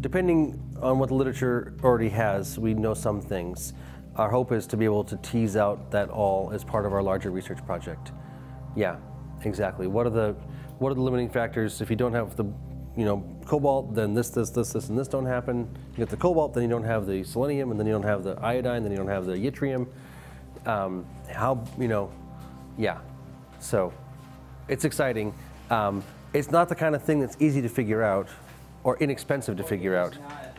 Depending on what the literature already has, we know some things. Our hope is to be able to tease out that all as part of our larger research project. Yeah, exactly. What are the limiting factors? If you don't have the, cobalt, then this, and this don't happen. You get the cobalt, then you don't have the selenium, and then you don't have the iodine, then you don't have the yttrium. Yeah. So, it's exciting. It's not the kind of thing that's easy to figure out or inexpensive to figure out.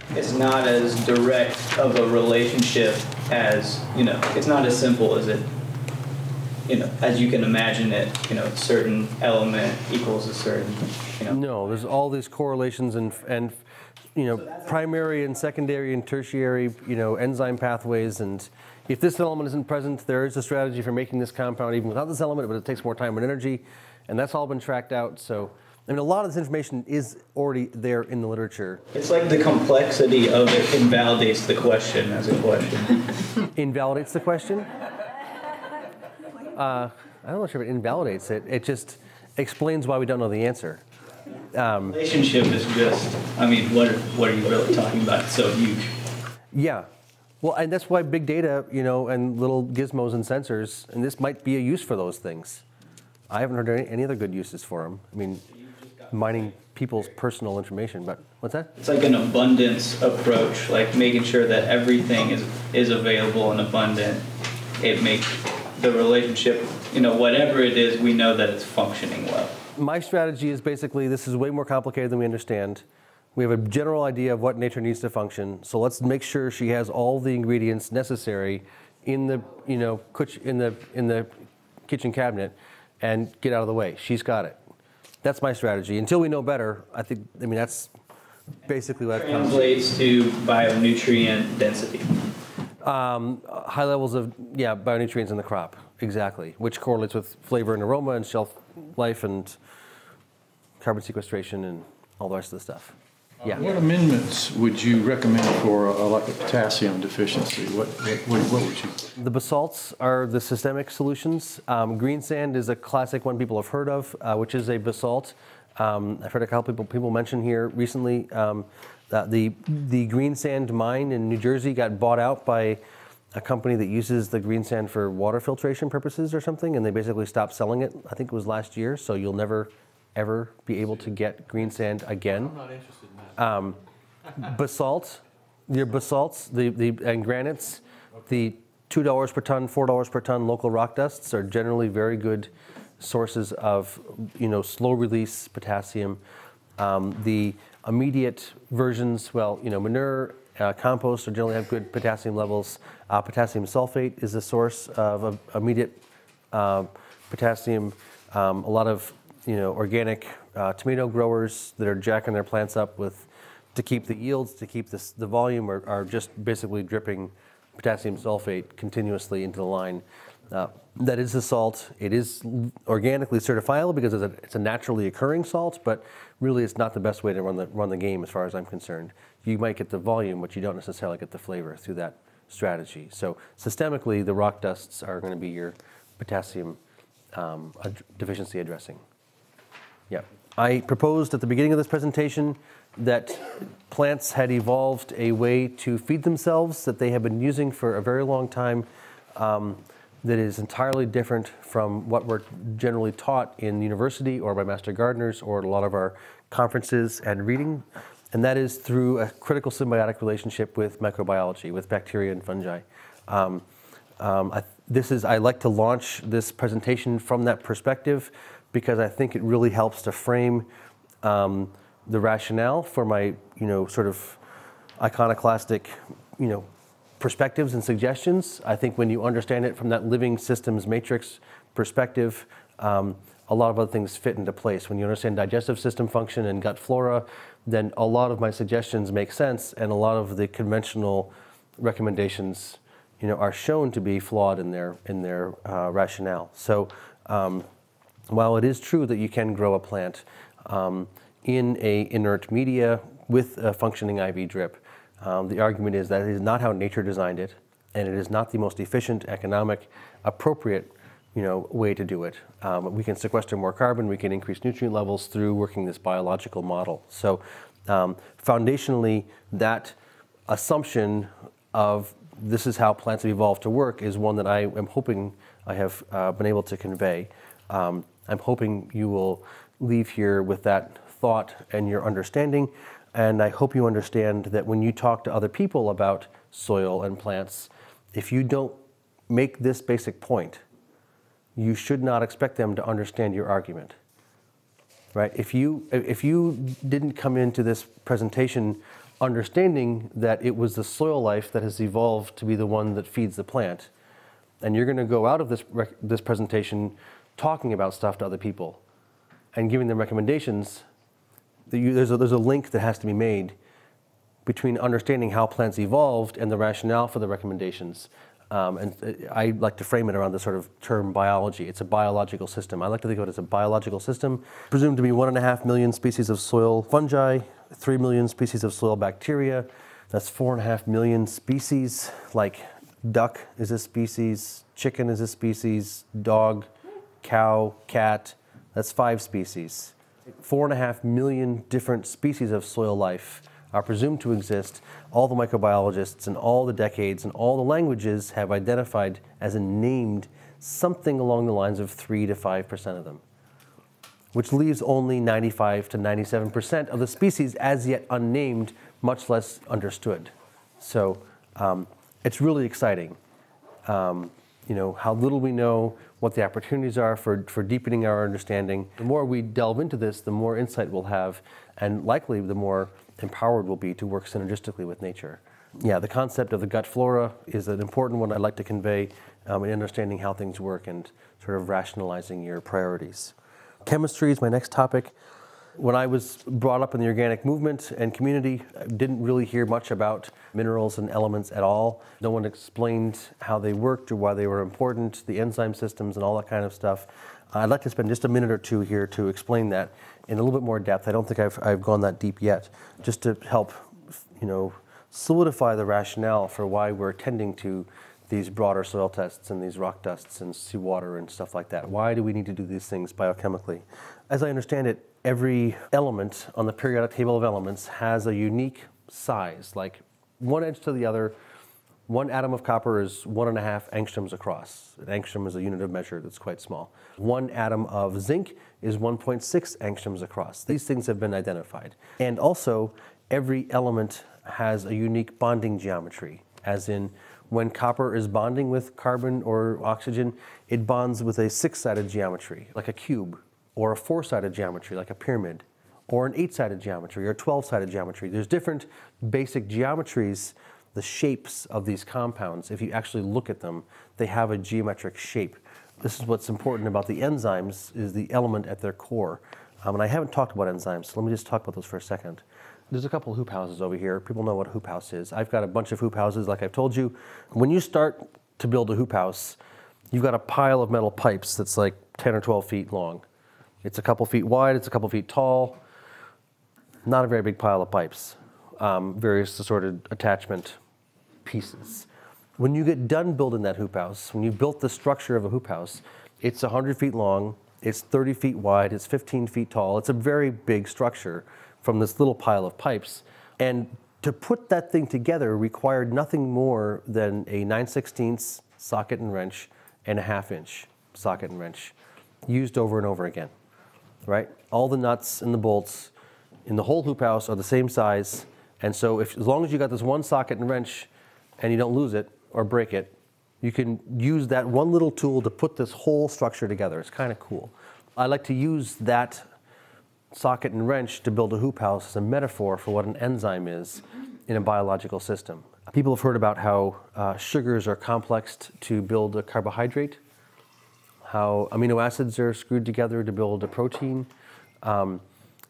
It's not as direct of a relationship as, it's not as simple as it, as you can imagine it, certain element equals a certain, No, there's all these correlations and primary and secondary and tertiary, enzyme pathways, and if this element isn't present, there is a strategy for making this compound even without this element, but it takes more time and energy, and that's all been tracked out. So, a lot of this information is already there in the literature. It's like the complexity of it invalidates the question as a question. Invalidates the question? I'm not sure if it invalidates it. It just explains why we don't know the answer. Relationship is just, what are you really talking about? It's so huge. Yeah. Well, and that's why big data, and little gizmos and sensors, and this might be a use for those things. I haven't heard any other good uses for them. Mining people's personal information, but what's that? It's like an abundance approach, like making sure that everything is available and abundant. It makes the relationship, whatever it is, we know that it's functioning well. My strategy is basically, this is way more complicated than we understand. We have a general idea of what nature needs to function, so let's make sure she has all the ingredients necessary in the, in the kitchen cabinet and get out of the way. She's got it. That's my strategy. Until we know better, that's basically what translates to bionutrient density. High levels of, bionutrients in the crop, exactly, which correlates with flavor and aroma and shelf life and carbon sequestration and all the rest of the stuff. Yeah. What amendments would you recommend for like a potassium deficiency? What would you? The basalts are the systemic solutions. Green sand is a classic one people have heard of, which is a basalt. I've heard a couple people mention here recently that the green sand mine in New Jersey got bought out by a company that uses the green sand for water filtration purposes or something, and they basically stopped selling it. I think it was last year, so you'll never ever be able to get green sand again. I'm not interested in that. Basalt, your basalts, and granites, the $2 per ton, $4 per ton local rock dusts are generally very good sources of, slow release potassium. The immediate versions, manure, compost generally have good potassium levels. Potassium sulfate is a source of immediate potassium. A lot of organic tomato growers that are jacking their plants up to keep the yields, to keep the volume, are just basically dripping potassium sulfate continuously into the line. That is a salt. It is organically certifiable because it's a naturally occurring salt, but really it's not the best way to run the game as far as I'm concerned. You might get the volume, but you don't necessarily get the flavor through that strategy. So systemically, the rock dusts are going to be your potassium deficiency addressing. Yeah. I proposed at the beginning of this presentation that plants had evolved a way to feed themselves that they have been using for a very long time that is entirely different from what we're generally taught in university or by master gardeners or at a lot of our conferences and reading, and that is through a critical symbiotic relationship with microbiology, with bacteria and fungi. I like to launch this presentation from that perspective because I think it really helps to frame the rationale for my, sort of iconoclastic, perspectives and suggestions. I think when you understand it from that living systems matrix perspective, a lot of other things fit into place. When you understand digestive system function and gut flora, then a lot of my suggestions make sense, and a lot of the conventional recommendations, are shown to be flawed in their rationale. So, while it is true that you can grow a plant in a inert media with a functioning IV drip, the argument is that it is not how nature designed it, and it is not the most efficient, economic, appropriate, way to do it. We can sequester more carbon, we can increase nutrient levels through working this biological model. So Foundationally, that assumption of this is how plants have evolved to work is one that I am hoping I have been able to convey. I'm hoping you will leave here with that thought and your understanding, and I hope you understand that when you talk to other people about soil and plants, if you don't make this basic point, you should not expect them to understand your argument. Right? If you didn't come into this presentation understanding that it was the soil life that has evolved to be the one that feeds the plant, and you're going to go out of this presentation talking about stuff to other people and giving them recommendations, there's a link that has to be made between understanding how plants evolved and the rationale for the recommendations. And I like to frame it around the sort of term biology. It's a biological system. I like to think of it as a biological system, presumed to be 1.5 million species of soil fungi, 3 million species of soil bacteria. That's 4.5 million species, like duck is a species, chicken is a species, dog, cow, cat, that's 5 species. 4.5 million different species of soil life are presumed to exist. All the microbiologists in all the decades and all the languages have identified as and named something along the lines of 3 to 5% of them, which leaves only 95 to 97% of the species as yet unnamed, much less understood. So it's really exciting. How little we know, what the opportunities are for deepening our understanding. The more we delve into this, the more insight we'll have, and likely the more empowered we'll be to work synergistically with nature. Yeah, the concept of the gut flora is an important one I'd like to convey in understanding how things work and sort of rationalizing your priorities. Chemistry is my next topic. When I was brought up in the organic movement and community, I didn't really hear much about minerals and elements at all. No one explained how they worked or why they were important, the enzyme systems and all that kind of stuff. I'd like to spend just a minute or two here to explain that in a little bit more depth. I don't think I've gone that deep yet, just to help, solidify the rationale for why we're tending to these broader soil tests and these rock dusts and seawater and stuff like that. Why do we need to do these things biochemically? As I understand it, every element on the periodic table of elements has a unique size, like one edge to the other. One atom of copper is 1.5 angstroms across. An angstrom is a unit of measure that's quite small. One atom of zinc is 1.6 angstroms across. These things have been identified. And also, every element has a unique bonding geometry, as in when copper is bonding with carbon or oxygen, it bonds with a 6-sided geometry, like a cube, or a 4-sided geometry, like a pyramid, or an 8-sided geometry, or 12-sided geometry. There's different basic geometries. The shapes of these compounds, if you actually look at them, they have a geometric shape. This is what's important about the enzymes, is the element at their core. And I haven't talked about enzymes, so let me just talk about those for a second. There's a couple of hoop houses over here. People know what a hoop house is. I've got a bunch of hoop houses, like I've told you. When you start to build a hoop house, you've got a pile of metal pipes that's like 10 or 12 feet long. It's a couple feet wide, it's a couple feet tall. Not a very big pile of pipes. Various assorted attachment pieces. When you get done building that hoop house, when you've built the structure of a hoop house, it's 100 feet long, it's 30 feet wide, it's 15 feet tall. It's a very big structure from this little pile of pipes. And to put that thing together required nothing more than a 9/16 socket and wrench and a 1/2 inch socket and wrench, used over and over again, right? All the nuts and the bolts in the whole hoop house are the same size. And so as long as you got this one socket and wrench and you don't lose it or break it, you can use that one little tool to put this whole structure together. It's kind of cool. I like to use that socket and wrench to build a hoop house as a metaphor for what an enzyme is in a biological system. People have heard about how sugars are complexed to build a carbohydrate, how amino acids are screwed together to build a protein.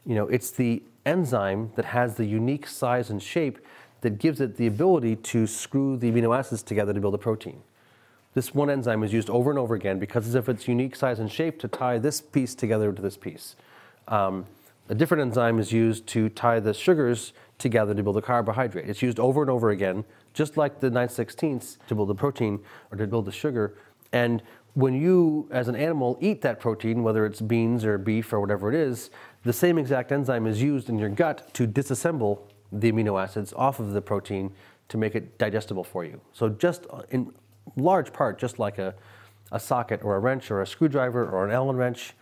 It's the enzyme that has the unique size and shape that gives it the ability to screw the amino acids together to build a protein. This one enzyme is used over and over again because of its unique size and shape to tie this piece together to this piece. A different enzyme is used to tie the sugars together to build a carbohydrate. It's used over and over again, just like the 9/16 to build a protein or to build the sugar. And when you, as an animal, eat that protein, whether it's beans or beef or whatever it is, the same exact enzyme is used in your gut to disassemble the amino acids off of the protein to make it digestible for you. So just in large part, just like a socket or a wrench or a screwdriver or an Allen wrench,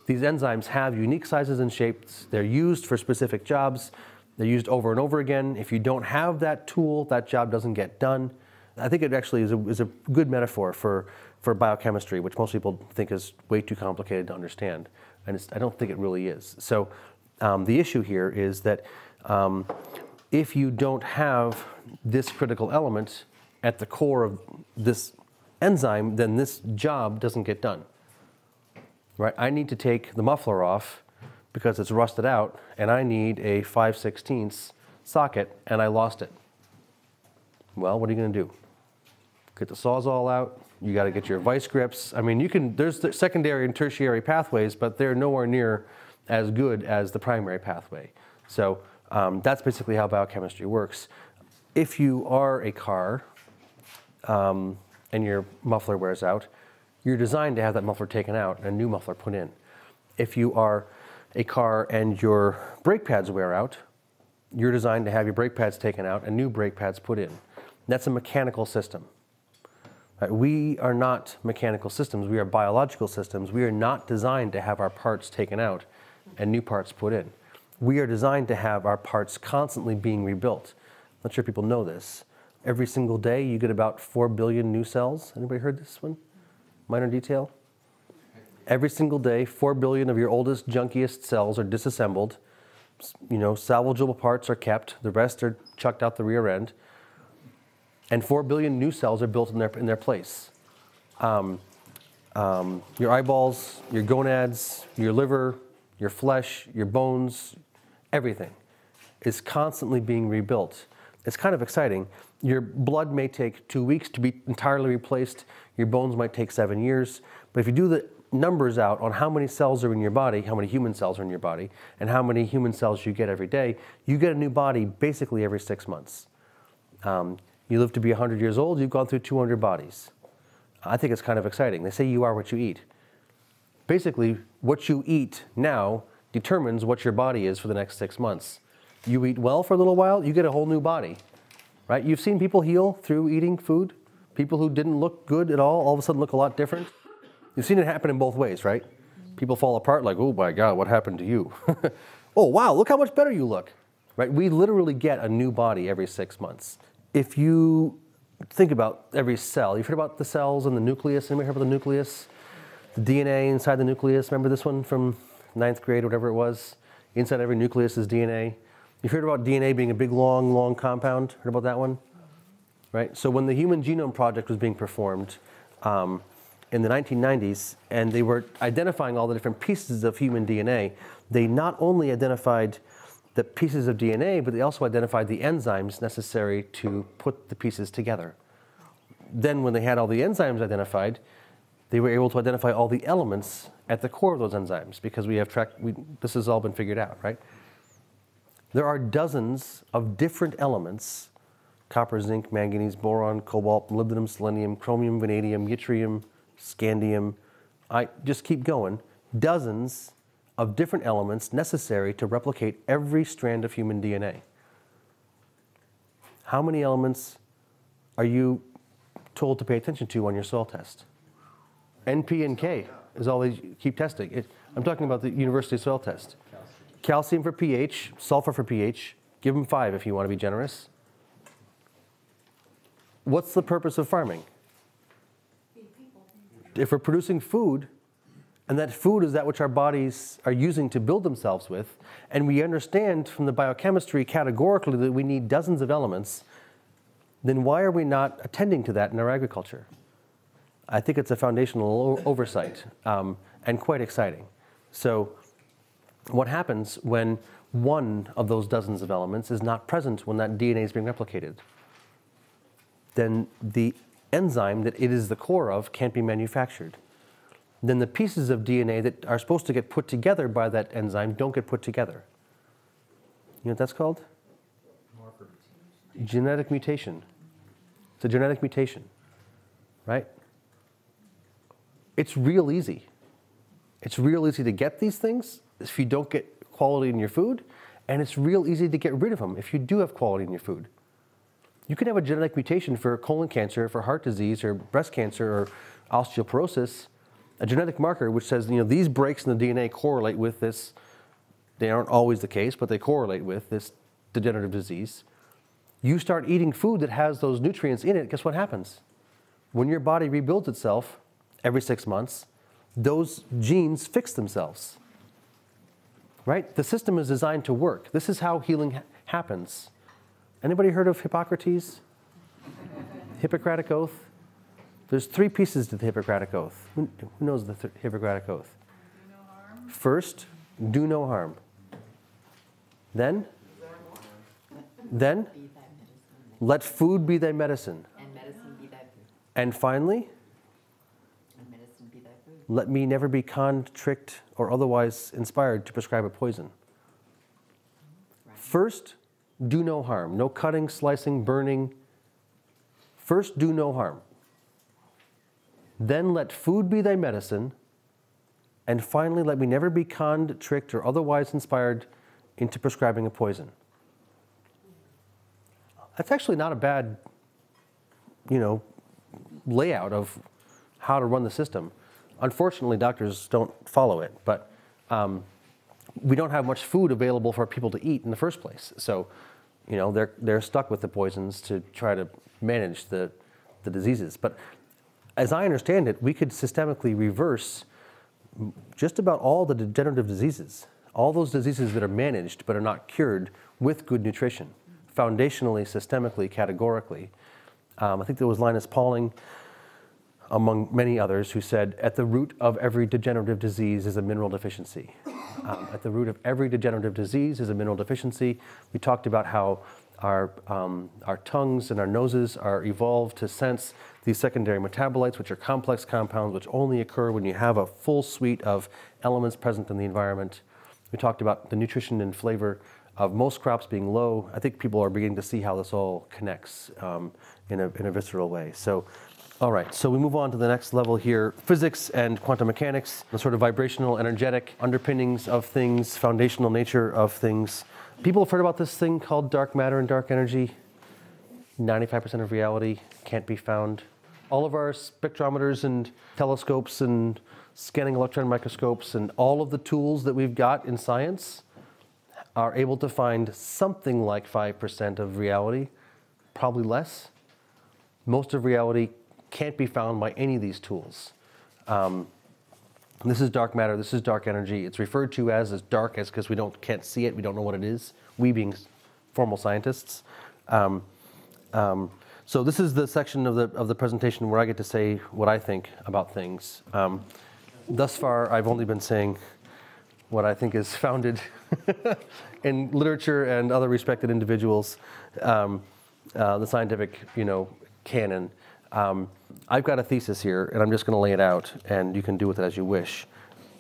these enzymes have unique sizes and shapes. They're used for specific jobs. They're used over and over again. If you don't have that tool, that job doesn't get done. I think it actually is a good metaphor for biochemistry, which most people think is way too complicated to understand. And I don't think it really is. So the issue here is that if you don't have this critical element at the core of this enzyme, then this job doesn't get done. Right? I need to take the muffler off because it's rusted out, and I need a 5/16 socket, and I lost it. Well, what are you going to do? Get the Sawzall out. You got to get your vice grips. I mean, there's the secondary and tertiary pathways, but they're nowhere near as good as the primary pathway. So that's basically how biochemistry works. If you are a car and your muffler wears out, you're designed to have that muffler taken out and a new muffler put in. If you are a car and your brake pads wear out, you're designed to have your brake pads taken out and new brake pads put in. That's a mechanical system. Right? We are not mechanical systems. We are biological systems. We are not designed to have our parts taken out and new parts put in. We are designed to have our parts constantly being rebuilt. I'm not sure people know this. Every single day you get about 4 billion new cells. Anybody heard this one? Minor detail? Every single day, 4 billion of your oldest, junkiest cells are disassembled. You know, salvageable parts are kept. The rest are chucked out the rear end. And 4 billion new cells are built in their place. Your eyeballs, your gonads, your liver, your flesh, your bones, everything is constantly being rebuilt. It's kind of exciting. Your blood may take 2 weeks to be entirely replaced. Your bones might take 7 years. But if you do the numbers out on how many cells are in your body, how many human cells are in your body, and how many human cells you get every day, you get a new body basically every 6 months. You live to be 100 years old, you've gone through 200 bodies. I think it's kind of exciting. They say you are what you eat. Basically, what you eat now determines what your body is for the next 6 months. You eat well for a little while, you get a whole new body. Right? You've seen people heal through eating food. People who didn't look good at all of a sudden look a lot different. You've seen it happen in both ways, right? People fall apart like, oh my God, what happened to you? Oh wow, look how much better you look. Right? We literally get a new body every 6 months. If you think about every cell, you've heard about the cells and the nucleus. Anybody heard about the nucleus? The DNA inside the nucleus. Remember this one from 9th grade, whatever it was? Inside every nucleus is DNA. You've heard about DNA being a big, long compound? Heard about that one? Right? So when the Human Genome Project was being performed in the 1990s, and they were identifying all the different pieces of human DNA, they not only identified the pieces of DNA, but they also identified the enzymes necessary to put the pieces together. Then when they had all the enzymes identified, they were able to identify all the elements at the core of those enzymes, because this has all been figured out, right? There are dozens of different elements: copper, zinc, manganese, boron, cobalt, molybdenum, selenium, chromium, vanadium, yttrium, scandium. I just keep going. Dozens of different elements necessary to replicate every strand of human DNA. How many elements are you told to pay attention to on your soil test? N, P, and K is all they keep testing. I'm talking about the university soil test. Calcium for pH, sulfur for pH. Give them 5 if you want to be generous. What's the purpose of farming? If we're producing food, and that food is that which our bodies are using to build themselves with, and we understand from the biochemistry categorically that we need dozens of elements, then why are we not attending to that in our agriculture? I think it's a foundational oversight and quite exciting. So what happens when one of those dozens of elements is not present when that DNA is being replicated? Then the enzyme that it is the core of can't be manufactured. Then the pieces of DNA that are supposed to get put together by that enzyme don't get put together. You know what that's called? Genetic mutation. It's a genetic mutation, right? It's real easy. It's real easy to get these things if you don't get quality in your food, and it's real easy to get rid of them if you do have quality in your food. You can have a genetic mutation for colon cancer, for heart disease, or breast cancer, or osteoporosis, a genetic marker which says, these breaks in the DNA correlate with this. They aren't always the case, but they correlate with this degenerative disease. You start eating food that has those nutrients in it, guess what happens? When your body rebuilds itself every 6 months, those genes fix themselves, right? The system is designed to work. This is how healing happens. Anybody heard of Hippocrates? Hippocratic Oath? There's 3 pieces to the Hippocratic Oath. Who knows the Hippocratic Oath? Do no harm. First, do no harm. Then, let food be thy medicine. And medicine be thy food. And finally, And medicine be thy food. let me never be conned, tricked, or otherwise inspired to prescribe a poison. Right. First, do no harm. No cutting, slicing, burning. First, do no harm. Then let food be thy medicine. And finally, let me never be conned, tricked, or otherwise inspired into prescribing a poison. That's actually not a bad, layout of how to run the system. Unfortunately, doctors don't follow it, but we don't have much food available for people to eat in the first place. So, they're stuck with the poisons to try to manage the diseases. But as I understand it, we could systemically reverse just about all the degenerative diseases, all those diseases that are managed but are not cured with good nutrition, foundationally, systemically, categorically. I think there was Linus Pauling, among many others, who said, at the root of every degenerative disease is a mineral deficiency. At the root of every degenerative disease is a mineral deficiency. We talked about how our tongues and our noses are evolved to sense these secondary metabolites, which are complex compounds which only occur when you have a full suite of elements present in the environment. We talked about the nutrition and flavor of most crops being low. I think people are beginning to see how this all connects in a visceral way. So, all right, so we move on to the next level here. Physics and quantum mechanics, the sort of vibrational, energetic underpinnings of things, foundational nature of things. People have heard about this thing called dark matter and dark energy. 95% of reality can't be found. All of our spectrometers and telescopes and scanning electron microscopes and all of the tools that we've got in science are able to find something like 5% of reality, probably less. Most of reality can't be found by any of these tools. This is dark matter, this is dark energy. It's referred to as dark because we can't see it, we don't know what it is, we being formal scientists. So this is the section of the presentation where I get to say what I think about things. Thus far, I've only been saying what I think is founded in literature and other respected individuals, the scientific, canon. I've got a thesis here, and I'm just going to lay it out, and you can do with it as you wish.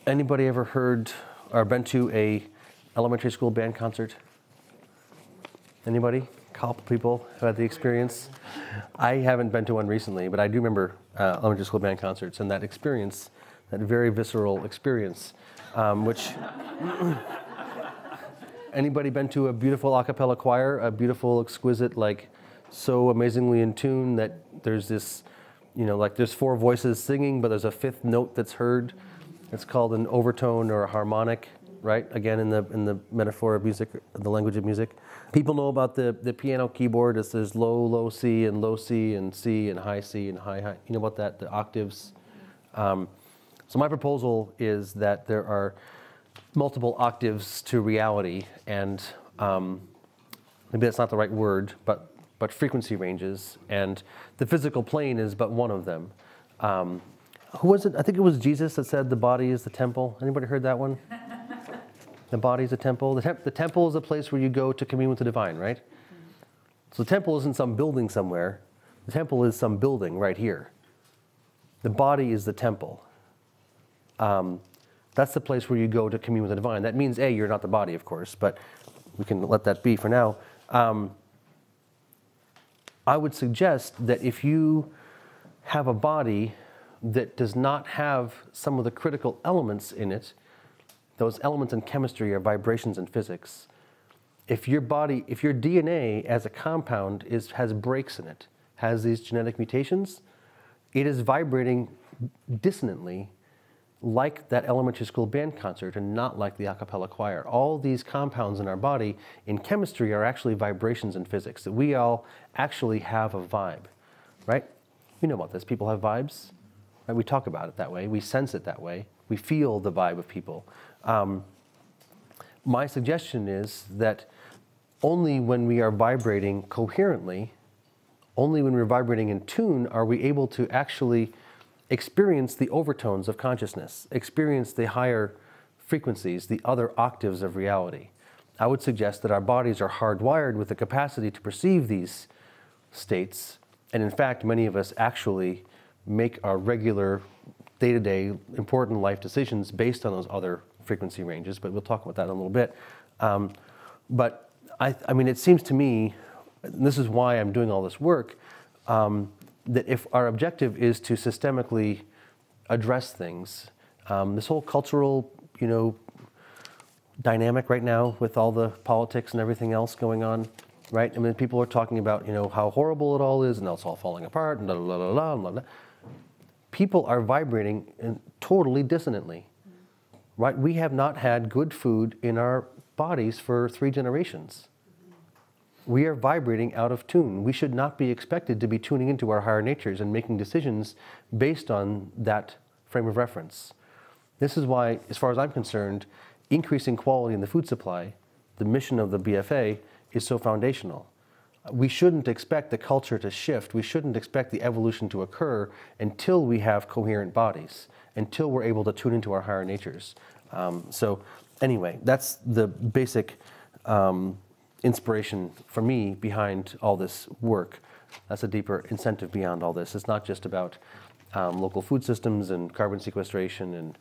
Anybody ever heard or been to a elementary school band concert? Anybody? A couple people have had the experience. I haven't been to one recently, but I do remember elementary school band concerts and that experience, that very visceral experience, which... Anybody been to a beautiful a cappella choir, a beautiful, exquisite, so amazingly in tune that there's this, there's 4 voices singing, but there's a 5th note that's heard. It's called an overtone or a harmonic, right? Again, in the metaphor of music, the language of music. People know about the piano keyboard as there's low, low C and C and high C and high. You know about that, the octaves? So my proposal is that there are multiple octaves to reality, and maybe that's not the right word, but frequency ranges, and the physical plane is but one of them. Who was it? I think it was Jesus that said the body is the temple. Anybody heard that one? The body is a temple. The temple is a place where you go to commune with the divine, right? So the temple isn't some building somewhere. The temple is some building right here. The body is the temple. That's the place where you go to commune with the divine. That means, you're not the body, of course, but we can let that be for now. I would suggest that if you have a body that does not have some of the critical elements in it, those elements in chemistry are vibrations in physics. If your DNA as a compound has breaks in it, has these genetic mutations, it is vibrating dissonantly like that elementary school band concert and not like the a cappella choir. All these compounds in our body in chemistry are actually vibrations in physics, that we all actually have a vibe, right? You know about this, people have vibes, right? We talk about it that way, we sense it that way, we feel the vibe of people. My suggestion is that only when we are vibrating coherently, only when we're vibrating in tune are we able to actually experience the overtones of consciousness, experience the higher frequencies, the other octaves of reality. I would suggest that our bodies are hardwired with the capacity to perceive these states, and in fact, many of us actually make our regular day-to-day important life decisions based on those other frequency ranges, but we'll talk about that in a little bit. But I mean, it seems to me, and this is why I'm doing all this work, that if our objective is to systemically address things, this whole cultural, dynamic right now with all the politics and everything else going on, right? I mean, people are talking about, how horrible it all is, and it's all falling apart, and blah, blah, blah, blah, blah, blah. People are vibrating totally dissonantly, right? We have not had good food in our bodies for 3 generations. We are vibrating out of tune. We should not be expected to be tuning into our higher natures and making decisions based on that frame of reference. This is why, as far as I'm concerned, increasing quality in the food supply, the mission of the BFA, is so foundational. We shouldn't expect the culture to shift. We shouldn't expect the evolution to occur until we have coherent bodies, until we're able to tune into our higher natures. So anyway, that's the basic inspiration for me behind all this work. That's a deeper incentive beyond all this. It's not just about local food systems and carbon sequestration and,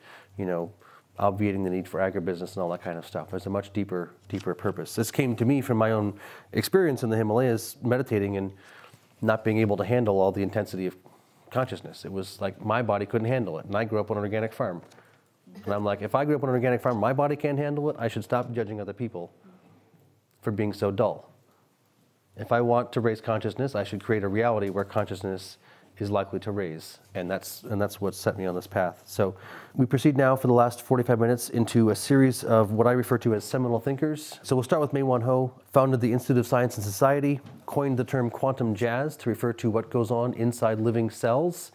obviating the need for agribusiness and all that kind of stuff. There's a much deeper purpose. This came to me from my own experience in the Himalayas, meditating and not being able to handle all the intensity of consciousness. It was like my body couldn't handle it, and I grew up on an organic farm. And I'm like, if I grew up on an organic farm, my body can't handle it, I should stop judging other people for being so dull. If I want to raise consciousness, I should create a reality where consciousness is likely to raise, and that's what set me on this path. So we proceed now for the last 45 minutes into a series of what I refer to as seminal thinkers. So we'll start with Mae-Wan Ho, founded the Institute of Science and Society, coined the term quantum jazz to refer to what goes on inside living cells.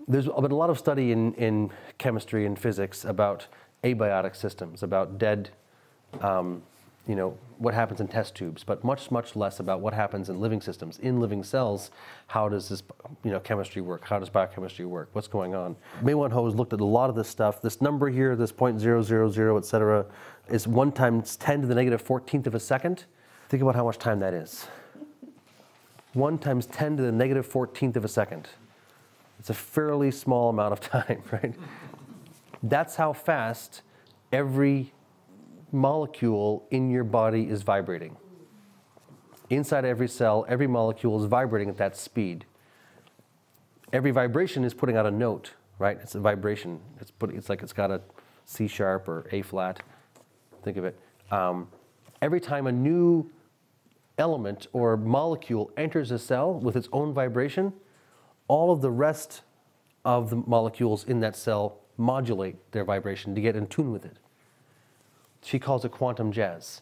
There's been a lot of study in chemistry and physics about abiotic systems, about dead, what happens in test tubes, but much, much less about what happens in living systems, in living cells. How does this, chemistry work? How does biochemistry work? What's going on? Mae-Wan Ho has looked at a lot of this stuff. This number here, this 0.000, et cetera, is 1 × 10 to the negative 14th of a second. Think about how much time that is. 1 × 10 to the negative 14th of a second. It's a fairly small amount of time, right? That's how fast every molecule in your body is vibrating. Inside every cell, every molecule is vibrating at that speed. Every vibration is putting out a note, right? It's a vibration. It's like it's got a C sharp or A flat. Think of it. Every time a new element or molecule enters a cell with its own vibration, all of the rest of the molecules in that cell modulate their vibration to get in tune with it. She calls it quantum jazz.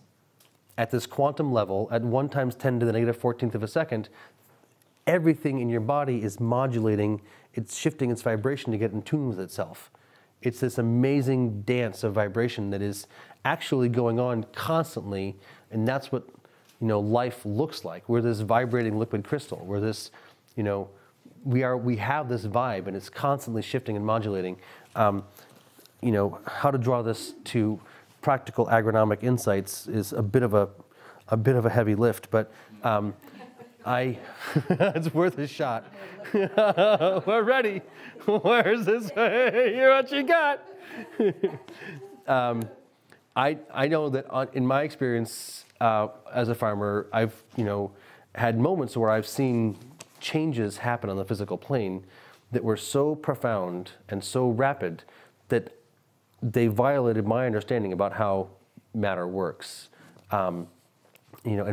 At this quantum level, at 1 × 10 to the negative 14th of a second, everything in your body is modulating, it's shifting its vibration to get in tune with itself. It's this amazing dance of vibration that is actually going on constantly, and that's what life looks like. We're this vibrating liquid crystal. We're this, we have this vibe, and it's constantly shifting and modulating. How to draw this to practical agronomic insights is a bit of a heavy lift, but it's worth a shot. We're ready. Where's this? Hear what you got. I know that in my experience as a farmer, I've had moments where I've seen changes happen on the physical plane that were so profound and so rapid that they violated my understanding about how matter works. In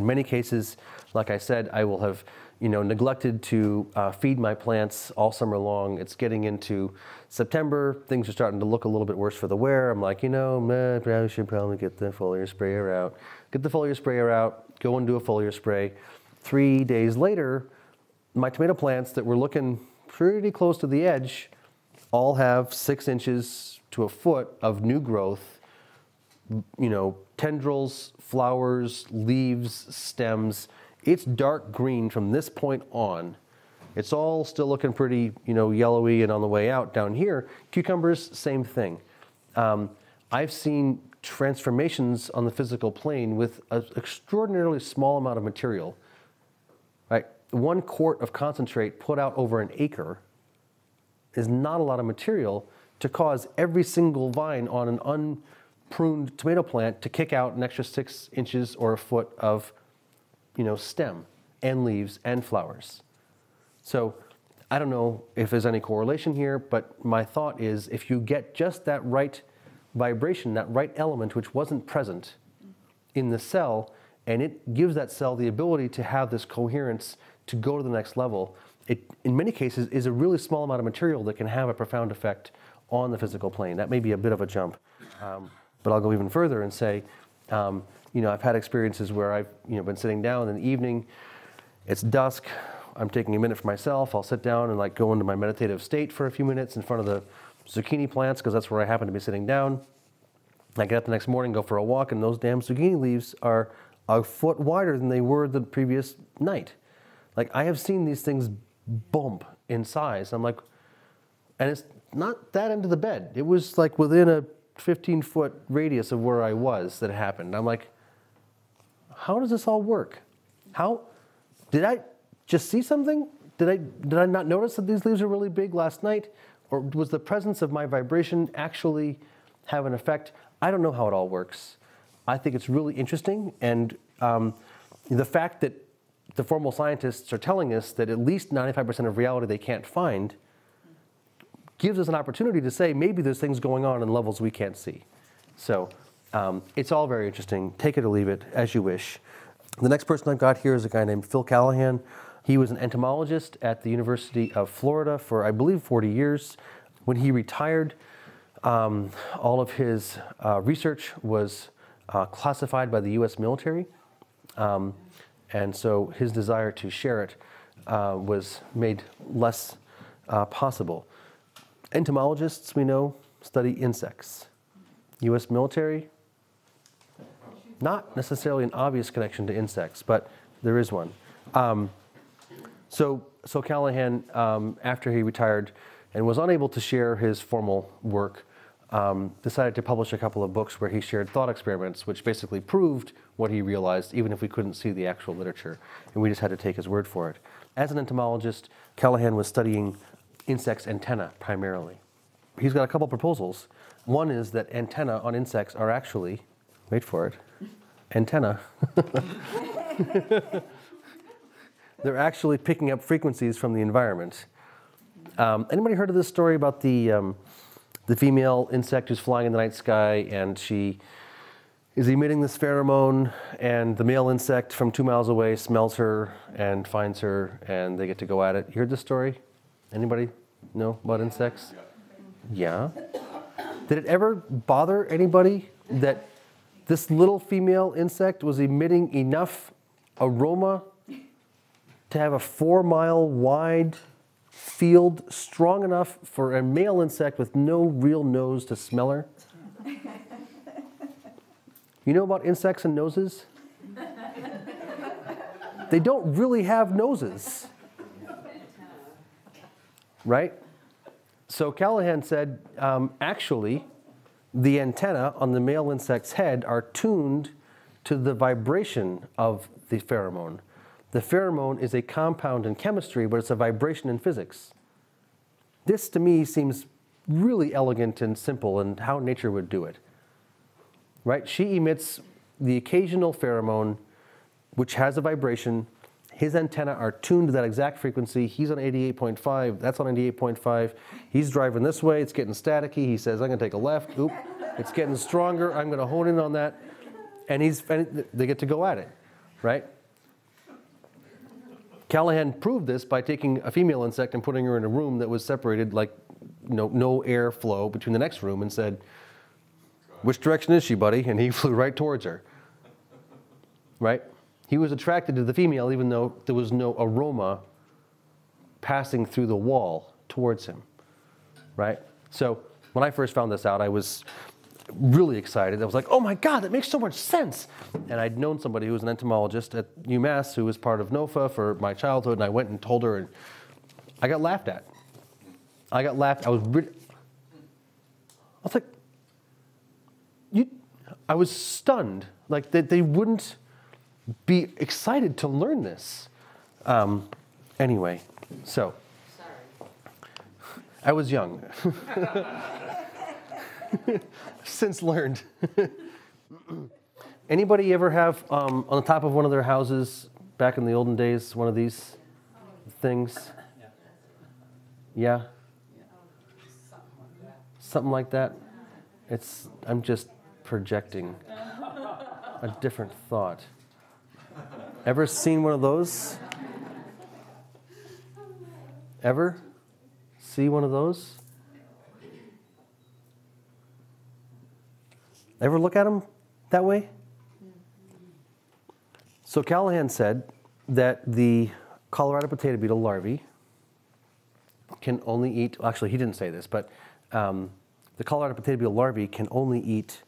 many cases, like I said, I will have, neglected to feed my plants all summer long. It's getting into September. Things are starting to look a little bit worse for the wear. I'm like, I should probably get the foliar sprayer out. Get the foliar sprayer out, go and do a foliar spray. 3 days later, my tomato plants that were looking pretty close to the edge all have 6 inches to a foot of new growth, tendrils, flowers, leaves, stems. It's dark green from this point on. It's all still looking pretty, yellowy and on the way out. Down here, cucumbers, same thing. I've seen transformations on the physical plane with an extraordinarily small amount of material. Right? 1 quart of concentrate put out over an acre is not a lot of material to cause every single vine on an unpruned tomato plant to kick out an extra 6 inches or a foot of stem and leaves and flowers. So I don't know if there's any correlation here, but my thought is if you get just that right vibration, that right element which wasn't present in the cell, and it gives that cell the ability to have this coherence to go to the next level, it, in many cases, is a really small amount of material that can have a profound effect on the physical plane. That may be a bit of a jump, but I'll go even further and say, I've had experiences where I've been sitting down in the evening, it's dusk, I'm taking a minute for myself, I'll sit down and go into my meditative state for a few minutes in front of the zucchini plants because that's where I happen to be sitting down. I get up the next morning, go for a walk, and those damn zucchini leaves are a foot wider than they were the previous night. I have seen these things bump in size. I'm like, and it's not that into the bed. It was within a 15-foot radius of where I was that it happened. I'm like, how does this all work? How did I just see something? Did I not notice that these leaves are really big last night? Or was the presence of my vibration actually have an effect? I don't know how it all works. I think it's really interesting. And the fact that the formal scientists are telling us that at least 95% of reality they can't find gives us an opportunity to say maybe there's things going on in levels we can't see. So it's all very interesting. Take it or leave it, as you wish. The next person I've got here is a guy named Phil Callahan. He was an entomologist at the University of Florida for, I believe, 40 years. When he retired, all of his research was classified by the US military. And so his desire to share it was made less possible. Entomologists, we know, study insects. US military, not necessarily an obvious connection to insects, but there is one. So Callahan, after he retired and was unable to share his formal work, decided to publish a couple of books where he shared thought experiments, which basically proved what he realized, even if we couldn't see the actual literature, and we just had to take his word for it. As an entomologist, Callahan was studying insects' antennae primarily. He's got a couple proposals. One is that antennae on insects are actually, wait for it, antenna. They're actually picking up frequencies from the environment. Anybody heard of this story about the female insect who's flying in the night sky and she is emitting this pheromone and the male insect from 2 miles away smells her and finds her and they get to go at it? You heard this story? Anybody know about insects? Yeah. Did it ever bother anybody that this little female insect was emitting enough aroma to have a 4-mile wide field strong enough for a male insect with no real nose to smell her? You know about insects and noses? They don't really have noses. Right? So Callahan said, actually, the antenna on the male insect's head are tuned to the vibration of the pheromone. The pheromone is a compound in chemistry, but it's a vibration in physics. This, to me, seems really elegant and simple and how nature would do it. Right? She emits the occasional pheromone, which has a vibration. His antenna are tuned to that exact frequency. He's on 88.5, that's on 88.5. He's driving this way, it's getting staticky. He says, I'm gonna take a left, oop, it's getting stronger, I'm gonna hone in on that. And they get to go at it, right? Callahan proved this by taking a female insect and putting her in a room that was separated, like no air flow between the next room, and said, which direction is she, buddy? And he flew right towards her, right? He was attracted to the female even though there was no aroma passing through the wall towards him, right? So when I first found this out, I was really excited. I was like, oh my God, that makes so much sense. And I'd known somebody who was an entomologist at UMass who was part of NOFA for my childhood, and I went and told her, and I got laughed at. I was like, I was stunned, like that they wouldn't be excited to learn this. Anyway, so. Sorry. I was young. Since learned. Anybody ever have on the top of one of their houses back in the olden days one of these things? Yeah? Something like that? I'm just projecting a different thought. Ever seen one of those? Ever see one of those? Ever look at them that way? So Callahan said that the Colorado potato beetle larvae can only eat, actually he didn't say this, but the Colorado potato beetle larvae can only eat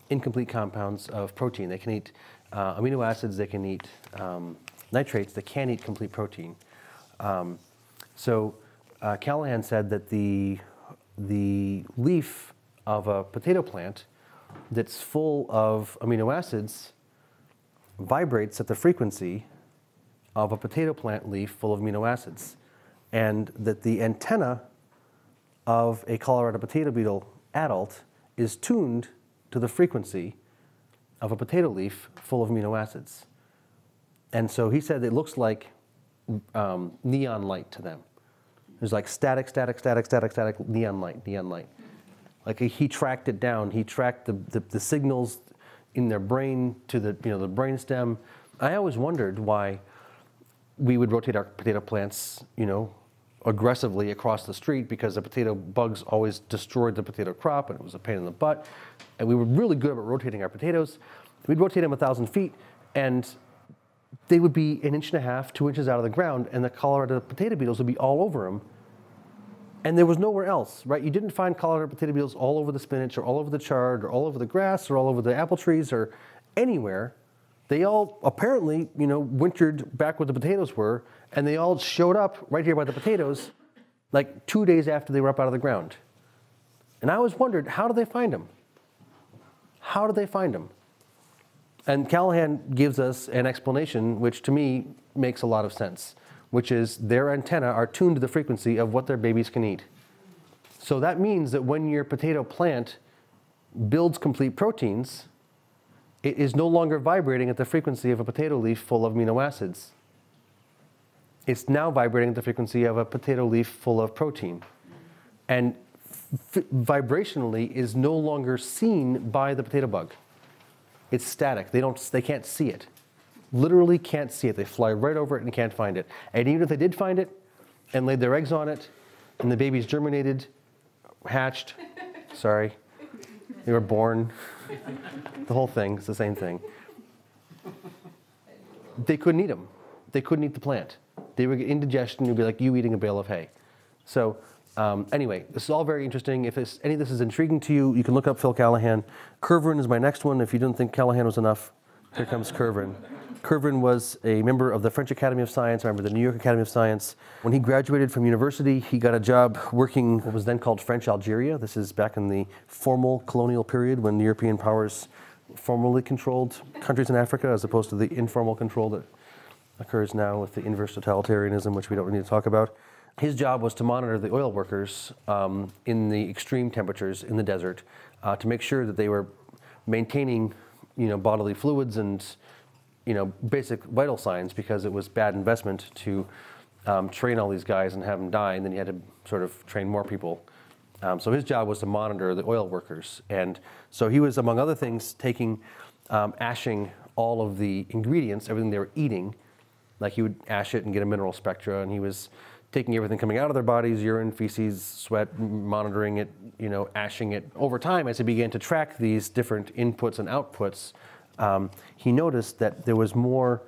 incomplete compounds of protein. They can eat amino acids, they can eat nitrates, they can't eat complete protein. So Callahan said that the leaf of a potato plant that's full of amino acids vibrates at the frequency of a potato plant leaf full of amino acids, and that the antenna of a Colorado potato beetle adult is tuned to the frequency of a potato leaf full of amino acids. And so he said it looks like neon light to them. There's like static, neon light. Like he tracked it down. He tracked the signals in their brain to the the brain stem. I always wondered why we would rotate our potato plants, aggressively across the street, because the potato bugs always destroyed the potato crop and it was a pain in the butt. And we were really good about rotating our potatoes. We'd rotate them 1,000 feet and they would be 1.5 inches, 2 inches out of the ground, and the Colorado potato beetles would be all over them. And there was nowhere else, right? You didn't find Colorado potato beetles all over the spinach or all over the chard or all over the grass or all over the apple trees or anywhere. They all apparently, wintered back where the potatoes were, and they all showed up right here by the potatoes like 2 days after they were up out of the ground. And I always wondered, how do they find them? How do they find them? And Callahan gives us an explanation which to me makes a lot of sense, which is their antennae are tuned to the frequency of what their babies can eat. So that means that when your potato plant builds complete proteins, it is no longer vibrating at the frequency of a potato leaf full of amino acids. It's now vibrating at the frequency of a potato leaf full of protein. And vibrationally is no longer seen by the potato bug. It's static. They can't see it. Literally can't see it. They fly right over it and can't find it. And even if they did find it and laid their eggs on it and the babies germinated, hatched, they were born, the whole thing is the same thing. They couldn't eat them. They couldn't eat the plant. They would get indigestion. It would be like you eating a bale of hay. So anyway, this is all very interesting. If any of this is intriguing to you, you can look up Phil Callahan. Kervin is my next one. If you didn't think Callahan was enough, here comes Kervin. Kervin was a member of the French Academy of Science, a member of the New York Academy of Science. When he graduated from university, he got a job working what was then called French Algeria. This is back in the formal colonial period when the European powers formally controlled countries in Africa, as opposed to the informal control that occurs now with the inverse totalitarianism, which we don't really need to talk about. His job was to monitor the oil workers in the extreme temperatures in the desert to make sure that they were maintaining bodily fluids and basic vital signs, because it was bad investment to train all these guys and have them die, and then you had to sort of train more people. So his job was to monitor the oil workers. And so he was, among other things, ashing all of the ingredients, everything they were eating. Like he would ash it and get a mineral spectra, and he was taking everything coming out of their bodies, urine, feces, sweat, monitoring it, ashing it. Over time, as he began to track these different inputs and outputs, he noticed that there was more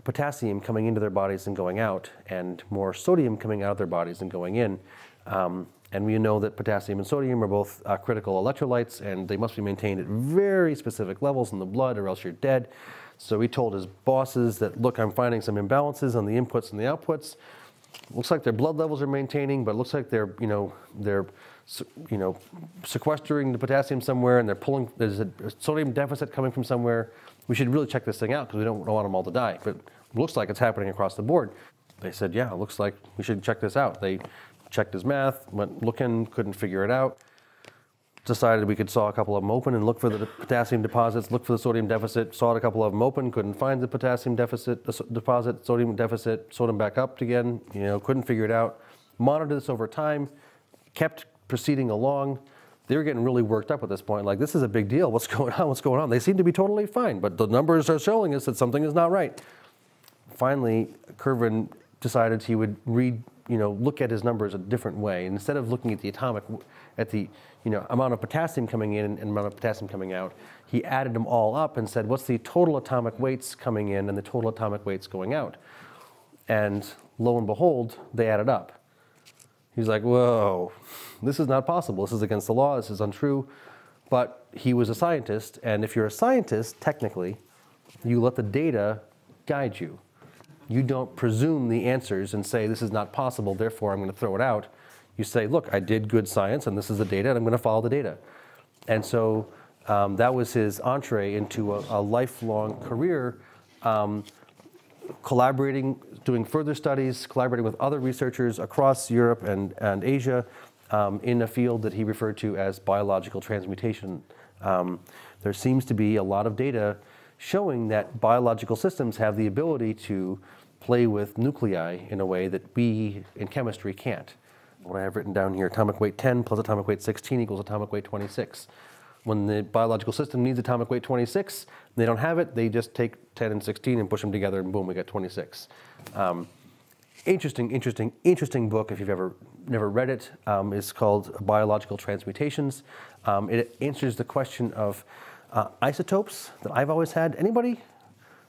potassium coming into their bodies than going out, and more sodium coming out of their bodies than going in. And we know that potassium and sodium are both critical electrolytes, and they must be maintained at very specific levels in the blood, or else you're dead. So he told his bosses that, look, I'm finding some imbalances on the inputs and the outputs. Looks like their blood levels are maintaining, but it looks like they're sequestering the potassium somewhere, and there's a sodium deficit coming from somewhere. We should really check this thing out, because we don't want them all to die. But it looks like it's happening across the board. They said, yeah, it looks like we should check this out. They checked his math, went looking, couldn't figure it out. Decided we could saw a couple of them open and look for the potassium deposits, look for the sodium deficit, sawed a couple of them open, couldn't find the potassium deficit, deposit, sodium deficit, sewed them back up again, couldn't figure it out. Monitored this over time, kept proceeding along. They were getting really worked up at this point, like, this is a big deal, what's going on? They seem to be totally fine, but the numbers are showing us that something is not right. Finally, Kervin decided he would look at his numbers a different way. And instead of looking at the amount of potassium coming in and amount of potassium coming out, he added them all up and said, what's the total atomic weights coming in and the total atomic weights going out? And lo and behold, they added up. He's like, whoa, this is not possible. This is against the law. This is untrue. But he was a scientist. And if you're a scientist, technically, you let the data guide you. You don't presume the answers and say, this is not possible, therefore I'm going to throw it out. You say, look, I did good science, and this is the data, and I'm going to follow the data. And so that was his entree into a lifelong career, collaborating, doing further studies, collaborating with other researchers across Europe and Asia in a field that he referred to as biological transmutation. There seems to be a lot of data showing that biological systems have the ability to play with nuclei in a way that we in chemistry can't. What I have written down here, atomic weight 10 plus atomic weight 16 equals atomic weight 26. When the biological system needs atomic weight 26, they don't have it, they just take 10 and 16 and push them together, and boom, we got 26. Interesting book, if you've never read it. It's called Biological Transmutations. It answers the question of isotopes that I've always had. Anybody?